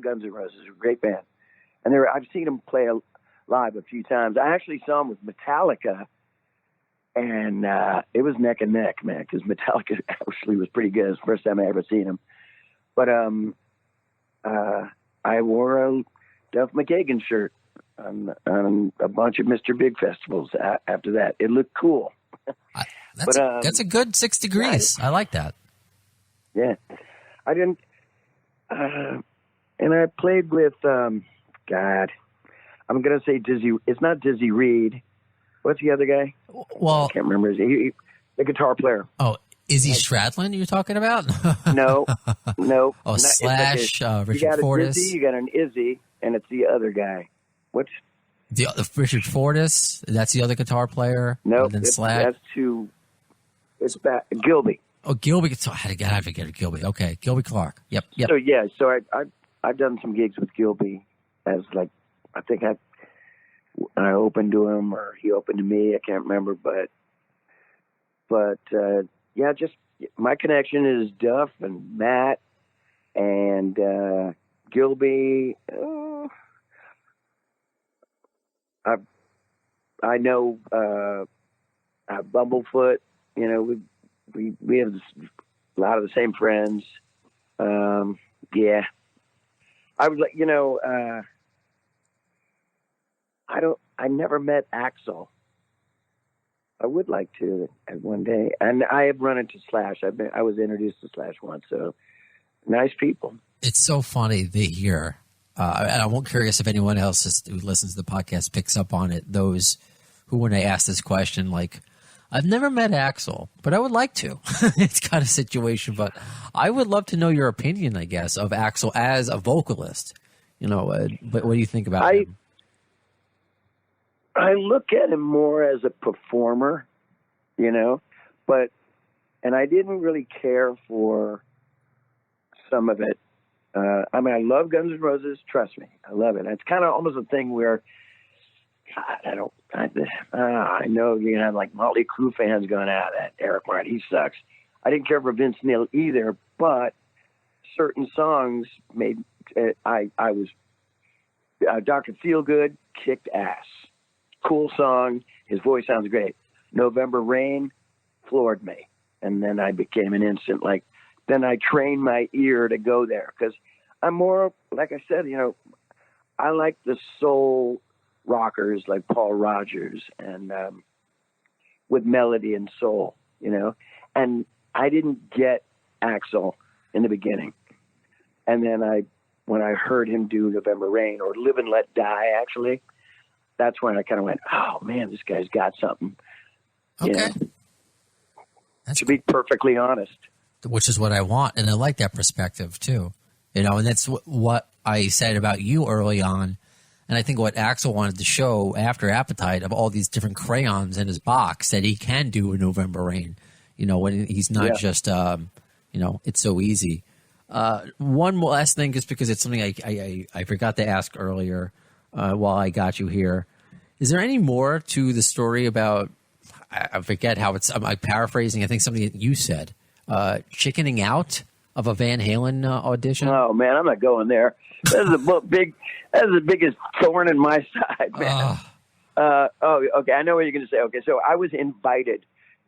Guns N' Roses. They're a great band. And I've seen them play live a few times. I actually saw them with Metallica. And it was neck and neck, man, because Metallica actually was pretty good. It was the first time I ever seen them. But I wore a Duff McKagan shirt on a bunch of Mr. Big festivals after that. It looked cool. That's a good 6 degrees. I like that. Yeah. I didn't... and I played with... God. I'm going to say Dizzy... It's not Dizzy Reed. What's the other guy? Well... I can't remember. The guitar player. Oh, Izzy Stradlin you're talking about? No. Oh, Slash, Richard you got Fortas. Dizzy, you got an Izzy. and it's the other guy. What's the Richard Fortis? That's the other guitar player. No, Then Slash. that's two. It's back Gilby. Oh, Gilby. I had to forget it. Gilby. Okay, Gilby Clark. Yep. So I've done some gigs with Gilby as like I think I opened to him or he opened to me. I can't remember, but just my connection is Duff and Matt and Gilby. I know Bumblefoot. You know, we have a lot of the same friends. I was like, I never met Axel. I would like to at one day, and I have run into Slash. I was introduced to Slash once, so nice people. It's so funny to hear, and I'm curious if anyone else who listens to the podcast picks up on it. Those who, when I ask this question, like, I've never met Axel, but I would like to. It's kind of a situation, but I would love to know your opinion, I guess, of Axel as a vocalist. But what do you think about him? I look at him more as a performer, and I didn't really care for some of it. I love Guns N' Roses. Trust me, I love it. It's kind of almost a thing where, God, I know you're gonna have like Motley Crue fans going, that Eric Martin, he sucks. I didn't care for Vince Neil either, but certain songs made I was Dr. Feelgood kicked ass. Cool song. His voice sounds great. November Rain floored me. And then I became an instant, then I trained my ear to go there. Because I'm more, like I said, I like the soul rockers like Paul Rogers and with melody and soul, And I didn't get Axel in the beginning. And then when I heard him do November Rain or Live and Let Die, actually, that's when I kind of went, oh man, this guy's got something. Okay. To be perfectly honest. Which is what I want. And I like that perspective too. And that's what I said about you early on. And I think what Axel wanted to show after Appetite of all these different crayons in his box that he can do in November Rain, when he's not just, it's so easy. One last thing, just because it's something I forgot to ask earlier while I got you here. Is there any more to the story about, I forget how I'm paraphrasing, I think something that you said, chickening out of a Van Halen audition? Oh, man, I'm not going there. That's the biggest thorn in my side, man. Okay, I know what you're going to say. Okay, so I was invited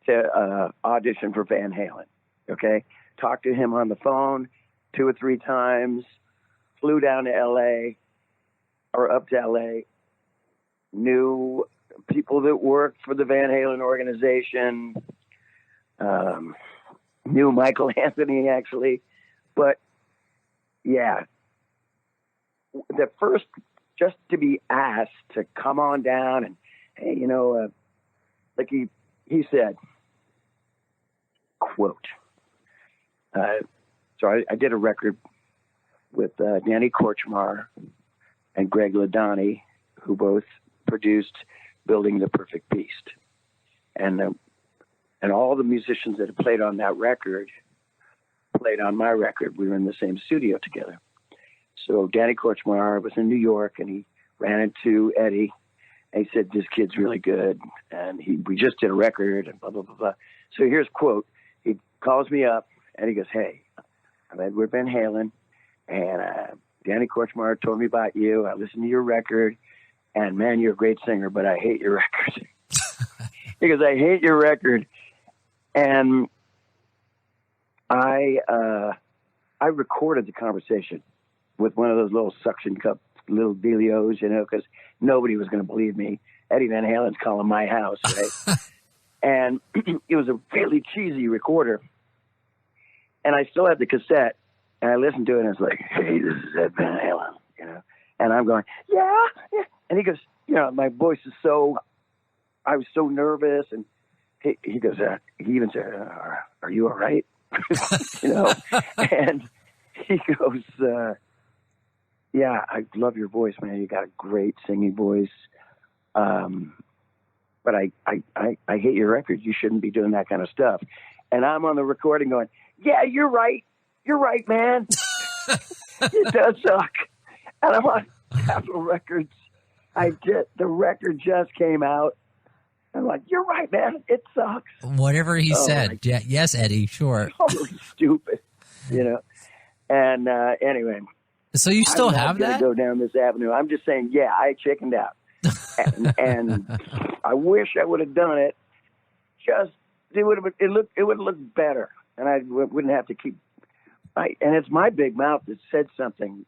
to audition for Van Halen, okay? Talked to him on the phone 2 or 3 times, flew down to L.A., or up to L.A., knew people that worked for the Van Halen organization, knew Michael Anthony, actually. But, yeah, the first, just to be asked to come on down and, hey, like he said, quote, so I did a record with Danny Korchmar and Greg Ladani, who both produced Building the Perfect Beast. And all the musicians that had played on that record played on my record. We were in the same studio together. So Danny Korchmar was in New York, and he ran into Eddie, and he said, this kid's really good, and we just did a record, and blah, blah, blah, blah. So here's a quote. He calls me up, and he goes, hey, I'm Edward Van Halen, and Danny Korchmar told me about you. I listened to your record, and man, you're a great singer, but I hate your record. He goes, I hate your record. And I recorded the conversation with one of those little suction cup little dealios, because nobody was going to believe me. Eddie Van Halen's calling my house, right? And it was a really cheesy recorder. And I still had the cassette, and I listened to it, and I was like, hey, this is Ed Van Halen, And I'm going, yeah. And he goes, my voice is I was so nervous. And he goes, he even said, are you all right? And he goes, Yeah, I love your voice, man. You got a great singing voice. But I hate your record. You shouldn't be doing that kind of stuff. And I'm on the recording going, yeah, you're right. You're right, man. It does suck. And I'm on Capitol Records. The record just came out. I'm like, you're right, man. It sucks. Whatever he said. Yeah, yes, Eddie, sure. Totally stupid, you know. And anyway. So you still have that? I'm not going to go down this avenue. I'm just saying, yeah, I chickened out. and I wish I would have done it. It would have looked better, and I wouldn't have to keep. And it's my big mouth that said something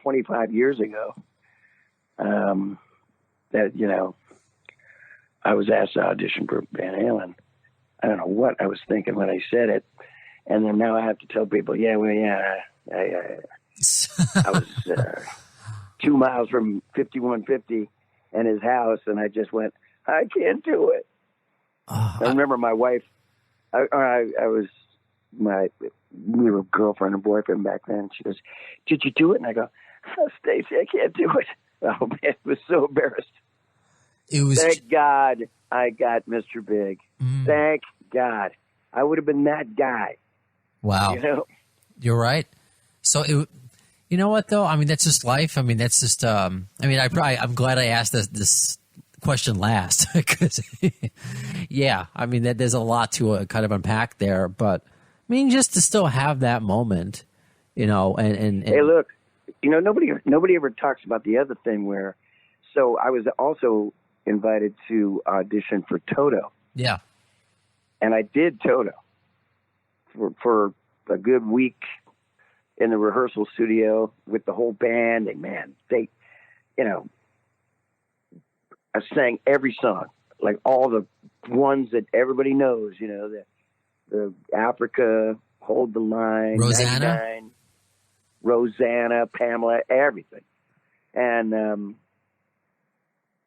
25 years ago. That, you know, I was asked to audition for Van Halen. I don't know what I was thinking when I said it, and then now I have to tell people, I was 2 miles from 5150 and his house, and I just went, I can't do it. I remember my wife. We were girlfriend and boyfriend back then. She goes, "Did you do it?" And I go, "Oh, Stacey, I can't do it." Oh man, I was so embarrassed. Thank God I got Mr. Big. Thank God. I would have been that guy. Wow. You know? You're right. So you know what though? I mean, that's just life. I mean, that's just. I'm glad I asked this question last because, yeah. I mean, there's a lot to kind of unpack there, but I mean, just to still have that moment, you know, and hey, look, you know, nobody ever talks about the other thing where. So I was also invited to audition for Toto. Yeah. And I did Toto for a good week in the rehearsal studio with the whole band. And man, they, you know, I sang every song, like all the ones that everybody knows, you know, the Africa, Hold the Line, Rosanna, Pamela, everything. And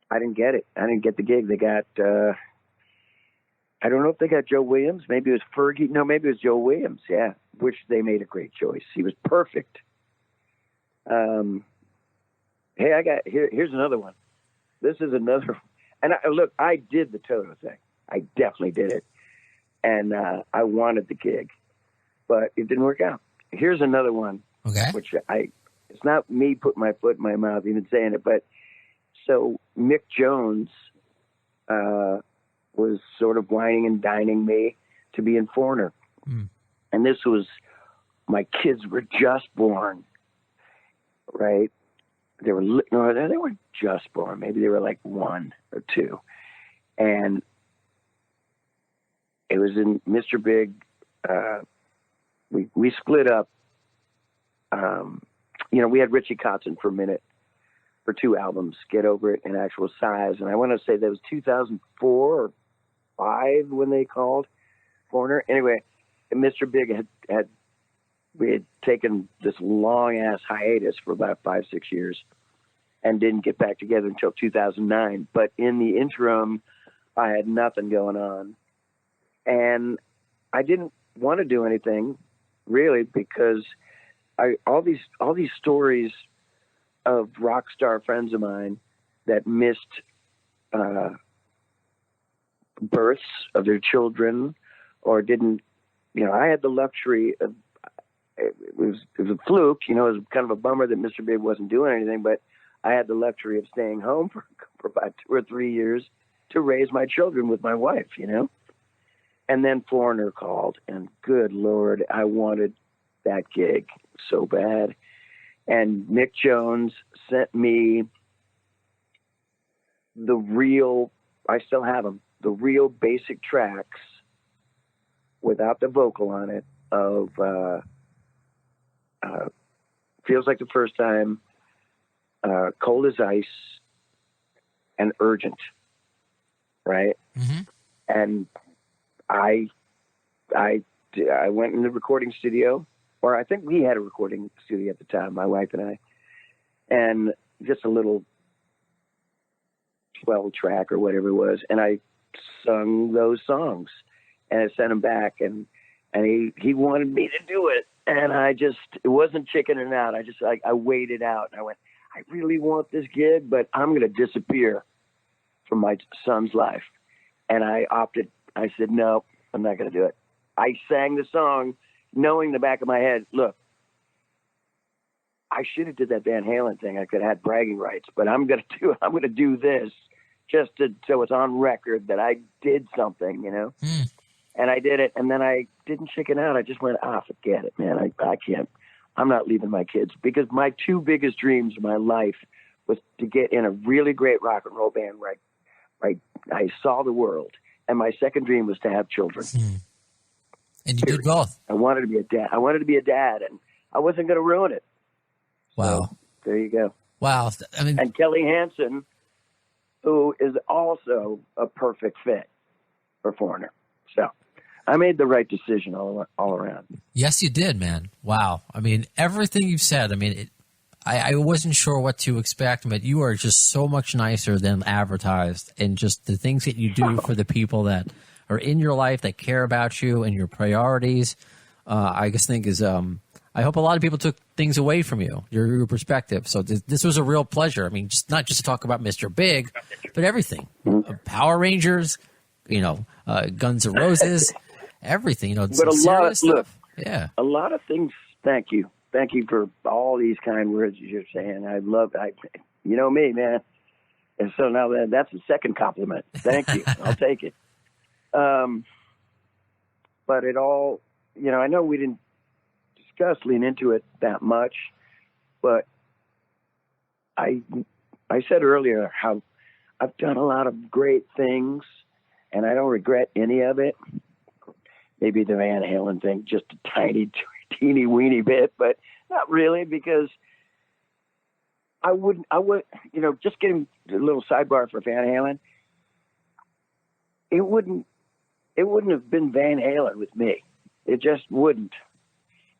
I didn't get it. I didn't get the gig. They got, I don't know if they got Joe Williams. Maybe it was Fergie. No, maybe it was Joe Williams. Yeah, which they made a great choice. He was perfect. Hey, here's another one. This is another. And look, I did the Toto thing. I definitely did it. And I wanted the gig, but it didn't work out. Here's another one. Okay. Which it's not me putting my foot in my mouth even saying it, but so Mick Jones was sort of whining and dining me to be in Foreigner. And this was, my kids were just born, right? They weren't just born. Maybe they were like 1 or 2. And it was in Mr. Big. We split up. You know, we had Richie Kotzen for a minute for 2 albums, Get Over It and Actual Size. And I want to say that was 2004 or 5 when they called Foreigner. Anyway, Mr. Big we had taken this long ass hiatus for about 5-6 years and didn't get back together until 2009. But in the interim, I had nothing going on. And I didn't want to do anything really because all these stories of rock star friends of mine that missed births of their children or didn't, you know, I had the luxury of, it was a fluke, you know, it was kind of a bummer that Mr. Big wasn't doing anything, but I had the luxury of staying home for about 2 or 3 years to raise my children with my wife, you know? And then Foreigner called, and good Lord, I wanted that gig so bad. And Mick Jones sent me I still have them, the real basic tracks without the vocal on it of Feels Like the First Time, Cold as Ice, and Urgent, right? Mm-hmm. And I went in the recording studio, or I think we had a recording studio at the time, my wife and I, and just a little 12 track or whatever it was. And I sung those songs and I sent them back and he wanted me to do it. And it wasn't chickening out. I waited out, and I went, I really want this gig, but I'm going to disappear from my son's life. And I said, no, I'm not going to do it. I sang the song knowing in the back of my head, look, I should have did that Van Halen thing. I could have had bragging rights, but I'm going to do this just so it's on record that I did something, you know? And I did it. And then I didn't chicken out. I just went, forget it, man. I can't, I'm not leaving my kids, because my two biggest dreams in my life was to get in a really great rock and roll band where I saw the world. And my second dream was to have children. And you did both. I wanted to be a dad, and I wasn't going to ruin it. Wow. So, there you go. Wow. I mean, and Kelly Hansen, who is also a perfect fit for Foreigner. So I made the right decision all around. Yes, you did, man. Wow. I mean, everything you've said, I mean, I wasn't sure what to expect, but you are just so much nicer than advertised, and just the things that you do for the people that are in your life, that care about you and your priorities, I just think is, I hope a lot of people took things away from you, your perspective. So this was a real pleasure. I mean, not just to talk about Mr. Big, but everything. Power Rangers, Guns N' Roses, everything, but a lot of stuff. Yeah. A lot of things. Thank you for all these kind words you're saying. You know me, man. And so now that's the second compliment. Thank you. I'll take it. But it all, I know we didn't lean into it that much, but I said earlier how I've done a lot of great things, and I don't regret any of it. Maybe the Van Halen thing, just a teeny weeny bit, but not really, because I would, just getting a little sidebar for Van Halen. It wouldn't have been Van Halen with me. It just wouldn't.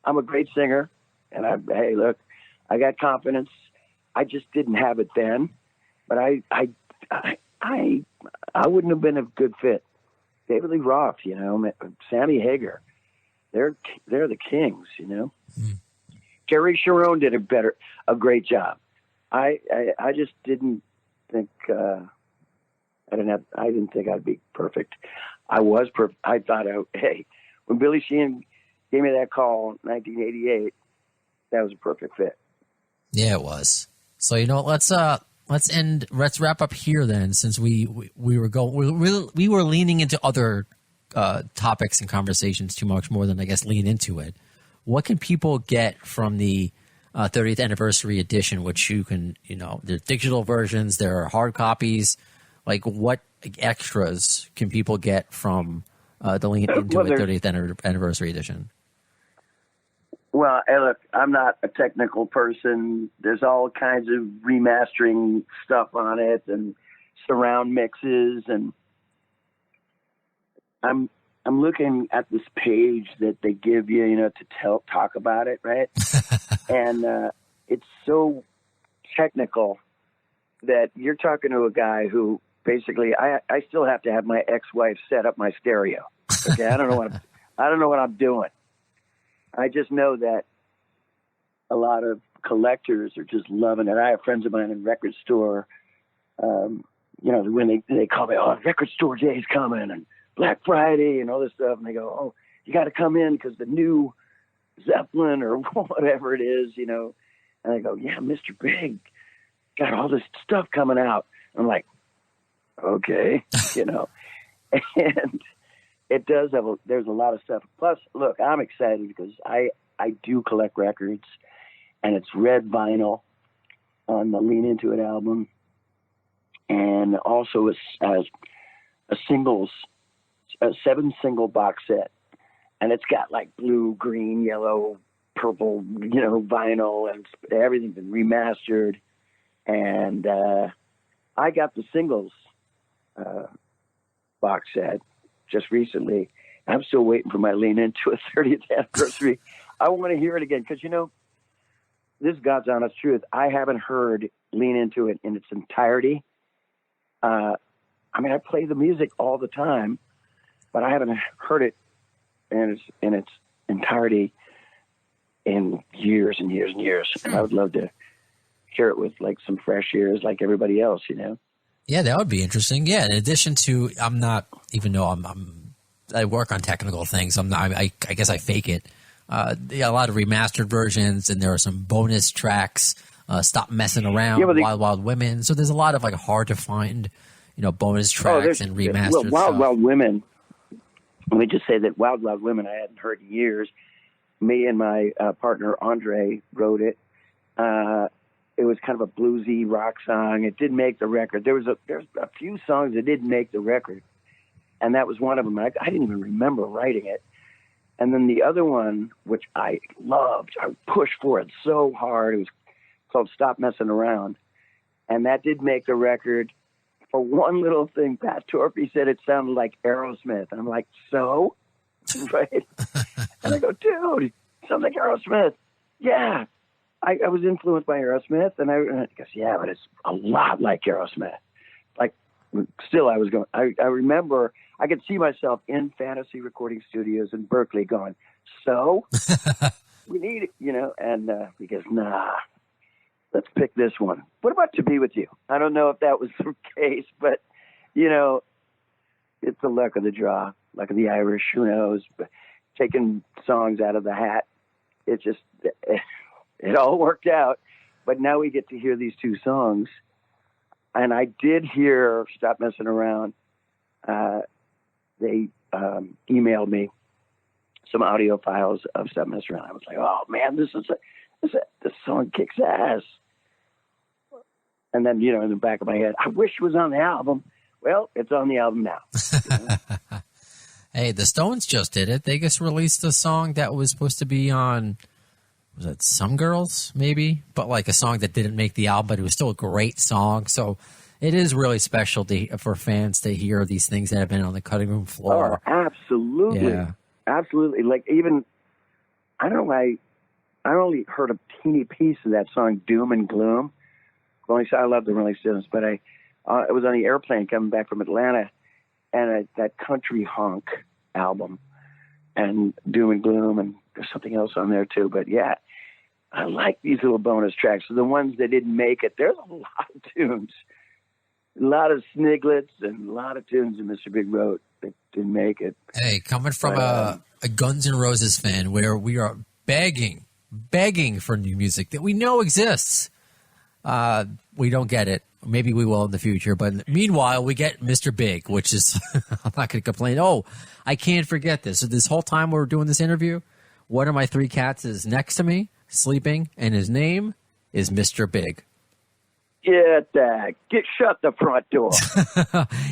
I'm a great singer, and hey, look, I got confidence. I just didn't have it then, but I wouldn't have been a good fit. David Lee Roth, Sammy Hagar, they're the kings, Jerry Sharon did a great job. I just didn't think I didn't think I'd be perfect. I was perfect. I thought, when Billy Sheehan gave me that call in 1988, that was a perfect fit. Yeah, it was. So let's wrap up here then, since we were leaning into other topics and conversations too much more than I guess lean into it. What can people get from the 30th anniversary edition, which you can, there are digital versions, there are hard copies. Like, what extras can people get from the Lean Into It 30th anniversary edition? Well, hey, look, I'm not a technical person. There's all kinds of remastering stuff on it and surround mixes, and I'm looking at this page that they give you, to talk about it, right? And it's so technical that you're talking to a guy who basically I still have to have my ex-wife set up my stereo. Okay, I don't know what I'm doing. I just know that a lot of collectors are just loving it. I have friends of mine in record store, when they call me, record store day's coming and Black Friday and all this stuff. And they go, you got to come in because the new Zeppelin or whatever it is, And I go, yeah, Mr. Big got all this stuff coming out. I'm like, okay, and it does there's a lot of stuff. Plus, look, I'm excited because I do collect records, and it's red vinyl on the Lean Into It album, and also a 7 single box set, and it's got like blue, green, yellow, purple, vinyl, and everything's been remastered. And I got the singles box set just recently. I'm still waiting for my Lean Into It 30th anniversary. I want to hear it again because, this is God's honest truth. I haven't heard Lean Into It in its entirety. I play the music all the time, but I haven't heard it in its entirety in years and years and years. And I would love to hear it with like some fresh ears, like everybody else, you know? Yeah, that would be interesting. Yeah, in addition to, I'm not, even though I work on technical things, I guess I fake it. A lot of remastered versions, and there are some bonus tracks. Stop Messing Around, Wild Wild Women. So there's a lot of like hard to find, bonus tracks and remastered Wild stuff. Wild Women. Let me just say that Wild Wild Women I hadn't heard in years. Me and my partner Andre wrote it. It was kind of a bluesy rock song. It didn't make the record. There's a few songs that didn't make the record, and that was one of them. I didn't even remember writing it. And then the other one, which I loved, I pushed for it so hard. It was called Stop Messing Around, and that did make the record. For one little thing, Pat Torpy said it sounded like Aerosmith, and I'm like, so? Right? And I go, dude, it sounds like Aerosmith. Yeah. I was influenced by Aerosmith, and I guess, yeah, but it's a lot like Aerosmith. Like, still I was going, I remember I could see myself in fantasy recording studios in Berkeley going, so? We need it, and he goes, nah, let's pick this one. What about To Be With You? I don't know if that was the case, but, it's the luck of the draw, luck of the Irish, who knows, but taking songs out of the hat, it just... It all worked out, but now we get to hear these two songs. And I did hear Stop Messing Around. They emailed me some audio files of Stop Messing Around. I was like, oh man, this song kicks ass. And then, in the back of my head, I wish it was on the album. Well, it's on the album now. Hey, the Stones just did it. They just released a song that was supposed to be on... Was it Some Girls, maybe? But like a song that didn't make the album, but it was still a great song. So it is really special for fans to hear these things that have been on the cutting room floor. Oh, absolutely. Yeah. Absolutely. Like even, I don't know, I only heard a teeny piece of that song, Doom and Gloom. I love the Rolling Stones, but I was on the airplane coming back from Atlanta, and that Country Honk album, and Doom and Gloom, and there's something else on there too. But yeah, I like these little bonus tracks. So the ones that didn't make it, there's a lot of tunes, a lot of sniglets, and a lot of tunes that Mr. Big wrote that didn't make it. Hey, coming from a Guns N' Roses fan, where we are begging for new music that we know exists, we don't get it. Maybe we will in the future. But meanwhile, we get Mr. Big, which is, I'm not going to complain. Oh, I can't forget this. So this whole time we're doing this interview, one of my three cats is next to me, sleeping, and his name is Mr. Big. Shut the front door.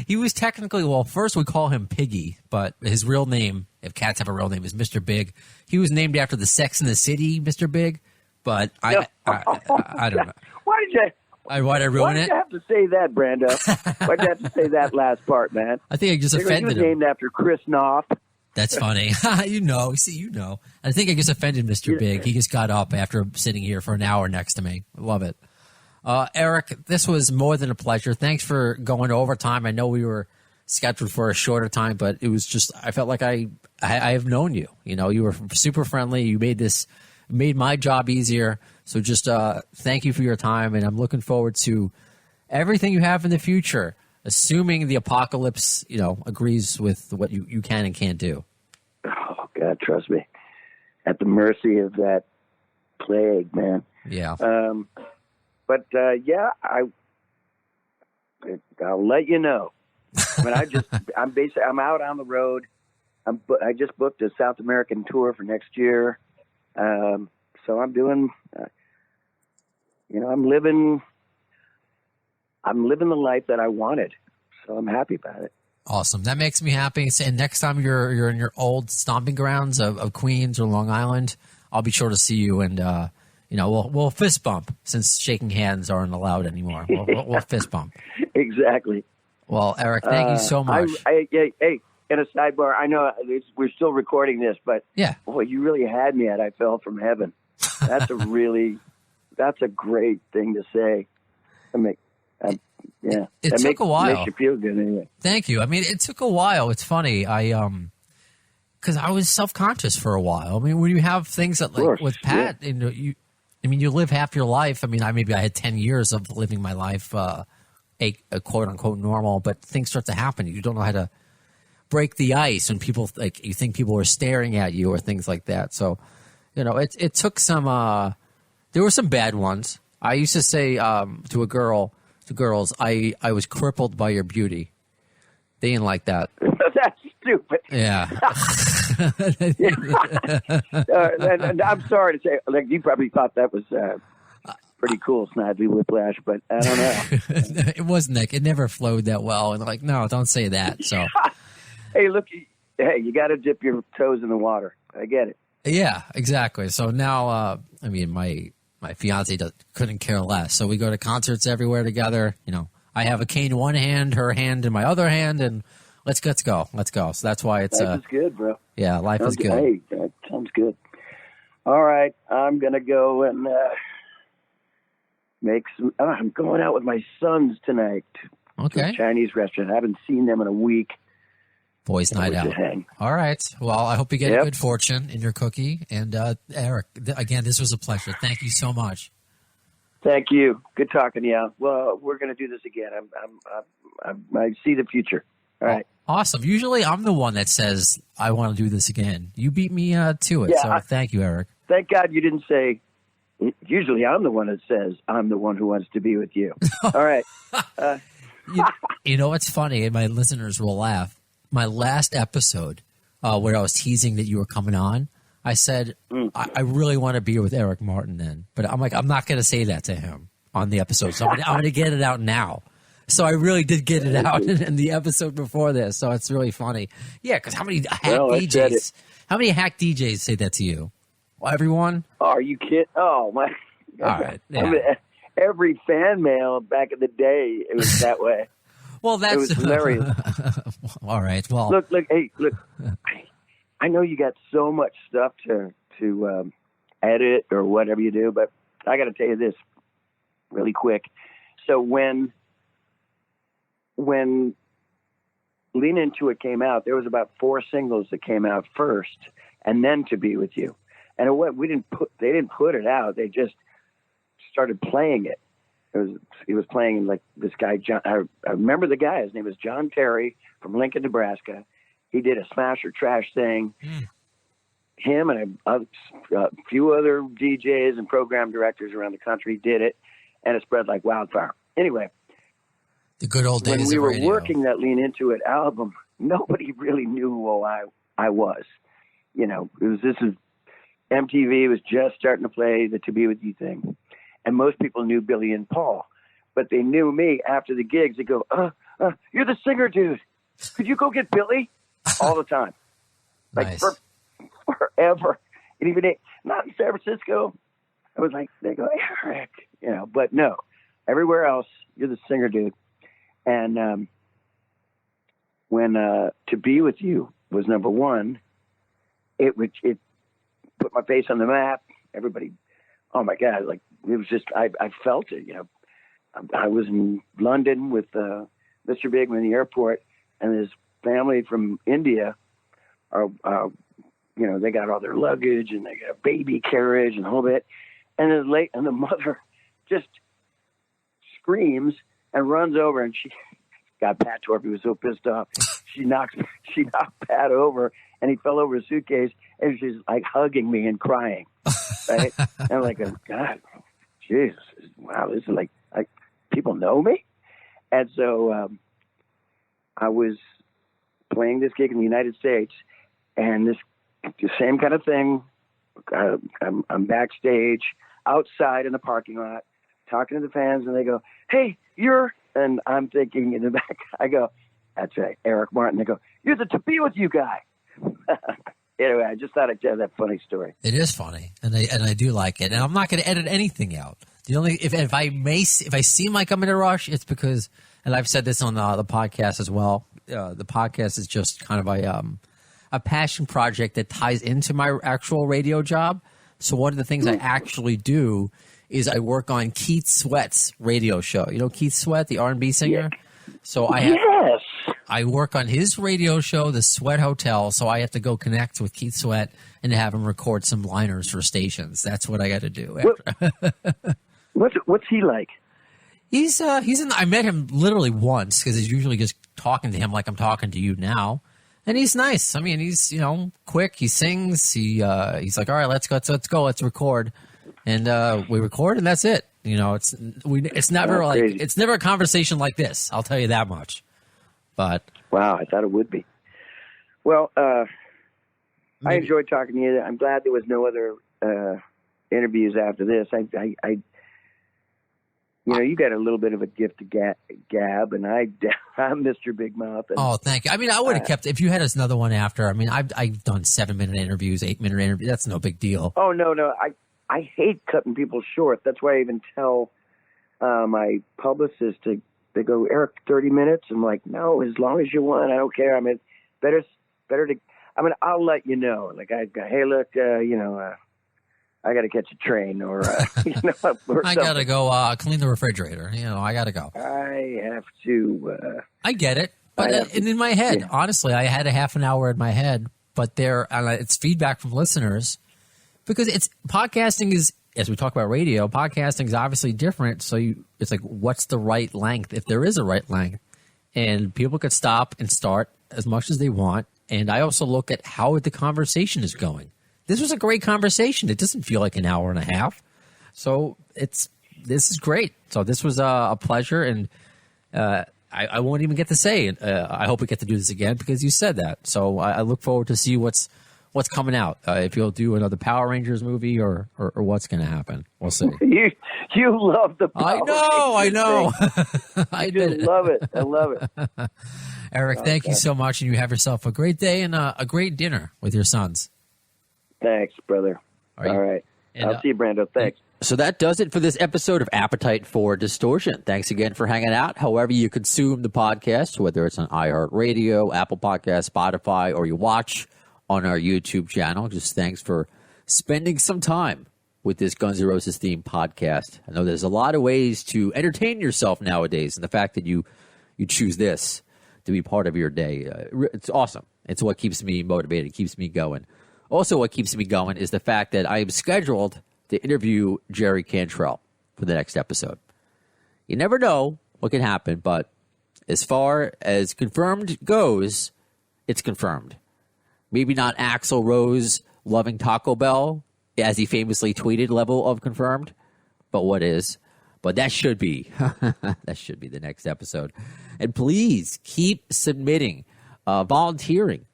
He was technically, well, first we call him Piggy, but his real name, if cats have a real name, is Mr. Big. He was named after the Sex and the City, Mr. Big, but I don't know. Why'd I ruin it? Why'd you have to say that, Brando? Why'd you have to say that last part, man? I think I just offended him. He was named after Chris Knopf. That's funny. You know. I think I just offended Mr. Big. He just got up after sitting here for an hour next to me. I love it. Eric, this was more than a pleasure. Thanks for going overtime. I know we were scheduled for a shorter time, but it was just, I felt like I have known you. You were super friendly. You made my job easier. So just thank you for your time, and I'm looking forward to everything you have in the future, assuming the apocalypse, agrees with what you can and can't do. Oh, God, trust me. At the mercy of that plague, man. Yeah. But I'll let you know. I'm out on the road. I just booked a South American tour for next year. So I'm doing, I'm living the life that I wanted. So I'm happy about it. Awesome. That makes me happy. And next time you're in your old stomping grounds of Queens or Long Island, I'll be sure to see you, and we'll fist bump, since shaking hands aren't allowed anymore. We'll fist bump. Exactly. Well, Eric, thank you so much. Hey, in a sidebar, I know we're still recording this, but yeah, boy, you really had me at I fell from heaven. That's a great thing to say. It took a while. Makes you feel good anyway. Thank you. I mean, it took a while. It's funny. because I was self-conscious for a while. I mean, when you have things that like with Pat, you live half your life. I mean, I had 10 years of living my life, a quote unquote normal, but things start to happen. You don't know how to break the ice when people you think people are staring at you or things like that. So, it took some, there were some bad ones. I used to say, to girls, I was crippled by your beauty. They didn't like that. That's stupid. Yeah. And I'm sorry to say, like, you probably thought that was pretty cool, Snidely Whiplash, but I don't know. It wasn't that. It never flowed that well. And like, no, don't say that. So, hey, look, you got to dip your toes in the water. I get it. Yeah, exactly. So now, my fiance couldn't care less. So we go to concerts everywhere together. I have a cane in one hand, her hand in my other hand, and let's go. So that's why it's life is good, bro. Yeah, life is good. Hey, that sounds good. All right, I'm gonna go and make some. I'm going out with my sons tonight. Okay. To a Chinese restaurant. I haven't seen them in a week. Boys' night out. All right. Well, I hope you get good fortune in your cookie. And Eric, again, this was a pleasure. Thank you so much. Thank you. Good talking to you. Well, we're going to do this again. I see the future. All right. Awesome. Usually I'm the one that says I want to do this again. You beat me to it. So thank you, Eric. Thank God you didn't say, usually I'm the one that says I'm the one who wants to be with you. All right. You know what's funny? And my listeners will laugh. My last episode where I was teasing that you were coming on, I said, I really want to be with Eric Martin then. But I'm like, I'm not going to say that to him on the episode. So I'm going to get it out now. So I really did get it out in the episode before this. So it's really funny. Yeah, because how many hack DJs say that to you? Well, everyone? Oh, are you kidding? Oh, my. All right. Yeah. I mean, every fan mail back in the day, it was that way. Well, it was hilarious. All right. Well, look. Hey, look. I know you got so much stuff to edit or whatever you do, but I got to tell you this really quick. So when Lean Into It came out, there was about 4 singles that came out first, and then To Be With You. And they didn't put it out. They just started playing it. He was playing like this guy, John. I remember the guy. His name was John Terry from Lincoln, Nebraska. He did a Smash or Trash thing. Him and a few other DJs and program directors around the country did it, and it spread like wildfire. Anyway, the good old days. When we were working that Lean Into It album, nobody really knew who I was. MTV was just starting to play the To Be With You thing. And most people knew Billy and Paul, but they knew me after the gigs. They go, you're the singer, dude. Could you go get Billy? All the time. Like nice. Forever. And even not in San Francisco. I was like, they go, Eric, but no, everywhere else, you're the singer, dude. And when To Be With You was number one, it put my face on the map. Everybody, oh my God, like it was just, I felt it, I was in London with Mr. Big in the airport, and his family from India are, they got all their luggage and they got a baby carriage and the whole bit. And the mother just screams and runs over, and Pat Torpy was so pissed off. She knocked Pat over, and he fell over a suitcase, and she's like hugging me and crying. Right? And I'm like, oh, God, Jesus, wow, this is like people know me. And so I was playing this gig in the United States, and the same kind of thing. I'm backstage outside in the parking lot talking to the fans, and they go, hey, and I'm thinking in the back, I go, that's right, Eric Martin. They go, you're the To Be With You guy. Anyway, I just thought I'd tell that funny story. It is funny, and I do like it. And I'm not going to edit anything out. The only if I seem like I'm in a rush, it's because, and I've said this on the podcast as well. The podcast is just kind of a passion project that ties into my actual radio job. So one of the things I actually do is I work on Keith Sweat's radio show. You know Keith Sweat, the R&B singer? Yeah. So I I work on his radio show, The Sweat Hotel, so I have to go connect with Keith Sweat and have him record some liners for stations. That's what I got to do. What's he like? I met him literally once because he's usually just talking to him like I'm talking to you now. And he's nice. I mean, he's, quick. He sings. He's like, all right, let's go. Let's record. And we record and that's it. It's never it's never a conversation like this. I'll tell you that much. But wow, I thought it would be. Well, I enjoyed talking to you. I'm glad there was no other interviews after this. You got a little bit of a gift to gab, and I'm Mr. Big Mouth. And, thank you. I mean, I would have kept if you had us another one after. I mean, I've done 7-minute interviews, 8-minute interviews. That's no big deal. Oh no, I hate cutting people short. That's why I even tell my publicist they go, Eric, 30 minutes. I'm like, no, as long as you want. I don't care. I mean, better to. I mean, I'll let you know. Like hey, look, I got to catch a train or I got to go clean the refrigerator. I got to go. I have to. I get it. But in my head, honestly, I had a half an hour in my head, but it's feedback from listeners because podcasting is, as we talk about radio, podcasting is obviously different. So it's like, what's the right length? If there is a right length, and people could stop and start as much as they want. And I also look at how the conversation is going. This was a great conversation. It doesn't feel like an hour and a half. So this is great. So this was a pleasure. And I won't even get to say it. I hope we get to do this again because you said that. So I look forward to see what's coming out. If you'll do another Power Rangers movie or what's going to happen. We'll see. You love the Power I know. I just love it. I love it. Eric, thank you so much. And you have yourself a great day and a great dinner with your sons. Thanks, brother. All right. I'll see you, Brando. Thanks. So that does it for this episode of Appetite for Distortion. Thanks again for hanging out. However you consume the podcast, whether it's on iHeartRadio, Apple Podcasts, Spotify, or you watch on our YouTube channel, just thanks for spending some time with this Guns N' Roses themed podcast. I know there's a lot of ways to entertain yourself nowadays, and the fact that you choose this to be part of your day, it's awesome. It's what keeps me motivated, keeps me going. Also, what keeps me going is the fact that I am scheduled to interview Jerry Cantrell for the next episode. You never know what can happen, but as far as confirmed goes, it's confirmed. Maybe not Axel Rose loving Taco Bell, as he famously tweeted, level of confirmed, but what is? But that should be. That should be the next episode. And please keep submitting, volunteering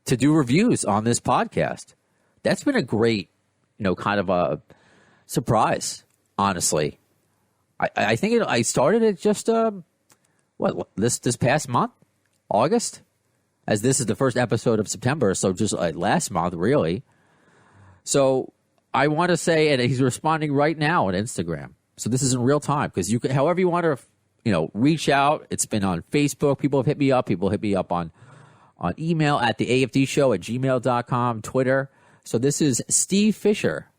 to do reviews on this podcast. That's been a great, kind of a surprise, honestly. I think I started it just, this past month, August, as this is the first episode of September, so just last month, really. So I want to say, and he's responding right now on Instagram. So this is in real time, because you can, however you want to, reach out. It's been on Facebook. People have hit me up. People hit me up on email at theafdshow@gmail.com, Twitter. So this is Steve Fisher.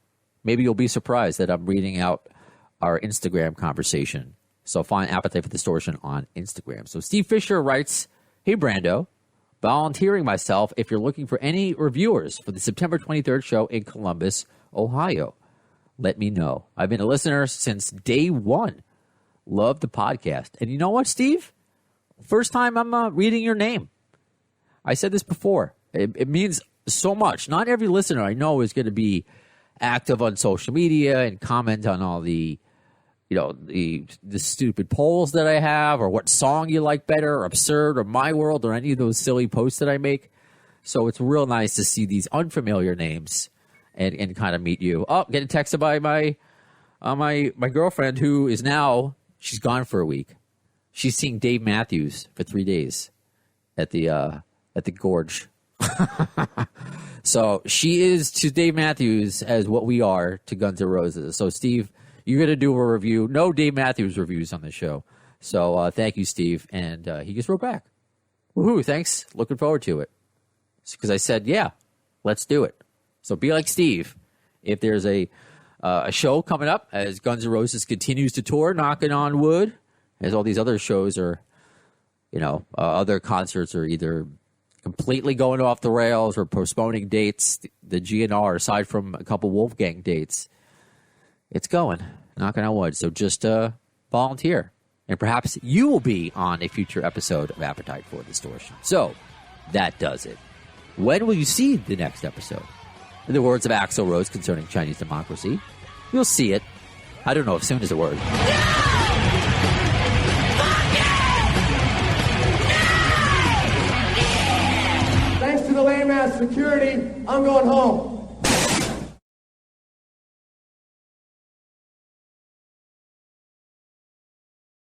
Maybe you'll be surprised that I'm reading out our Instagram conversation. So find Appetite for Distortion on Instagram. So Steve Fisher writes, "Hey, Brando, volunteering myself if you're looking for any reviewers for the September 23rd show in Columbus, Ohio. Let me know. I've been a listener since day one. Love the podcast." And you know what, Steve? First time I'm reading your name. I said this before. It means so much. Not every listener I know is going to be active on social media and comment on all the stupid polls that I have, or what song you like better, or Absurd, or My World, or any of those silly posts that I make. So it's real nice to see these unfamiliar names and kind of meet you. Oh, getting texted by my girlfriend, who is now, she's gone for a week. She's seeing Dave Matthews for 3 days at the Gorge. So she is to Dave Matthews as what we are to Guns N' Roses. So Steve, you're going to do a review. No Dave Matthews reviews on the show. So thank you, Steve. And he just wrote back. Woohoo, thanks. Looking forward to it. Because I said, yeah, let's do it. So be like Steve. If there's a show coming up as Guns N' Roses continues to tour, knocking on wood, as all these other shows are Other concerts are either completely going off the rails or postponing dates. The GN'R, aside from a couple Wolfgang dates, it's going. Knocking on wood. So just volunteer. And perhaps you will be on a future episode of Appetite for Distortion. So that does it. When will you see the next episode? In the words of Axel Rose concerning Chinese democracy, you'll see it. I don't know if soon is a word. Thanks to the lame-ass security, I'm going home.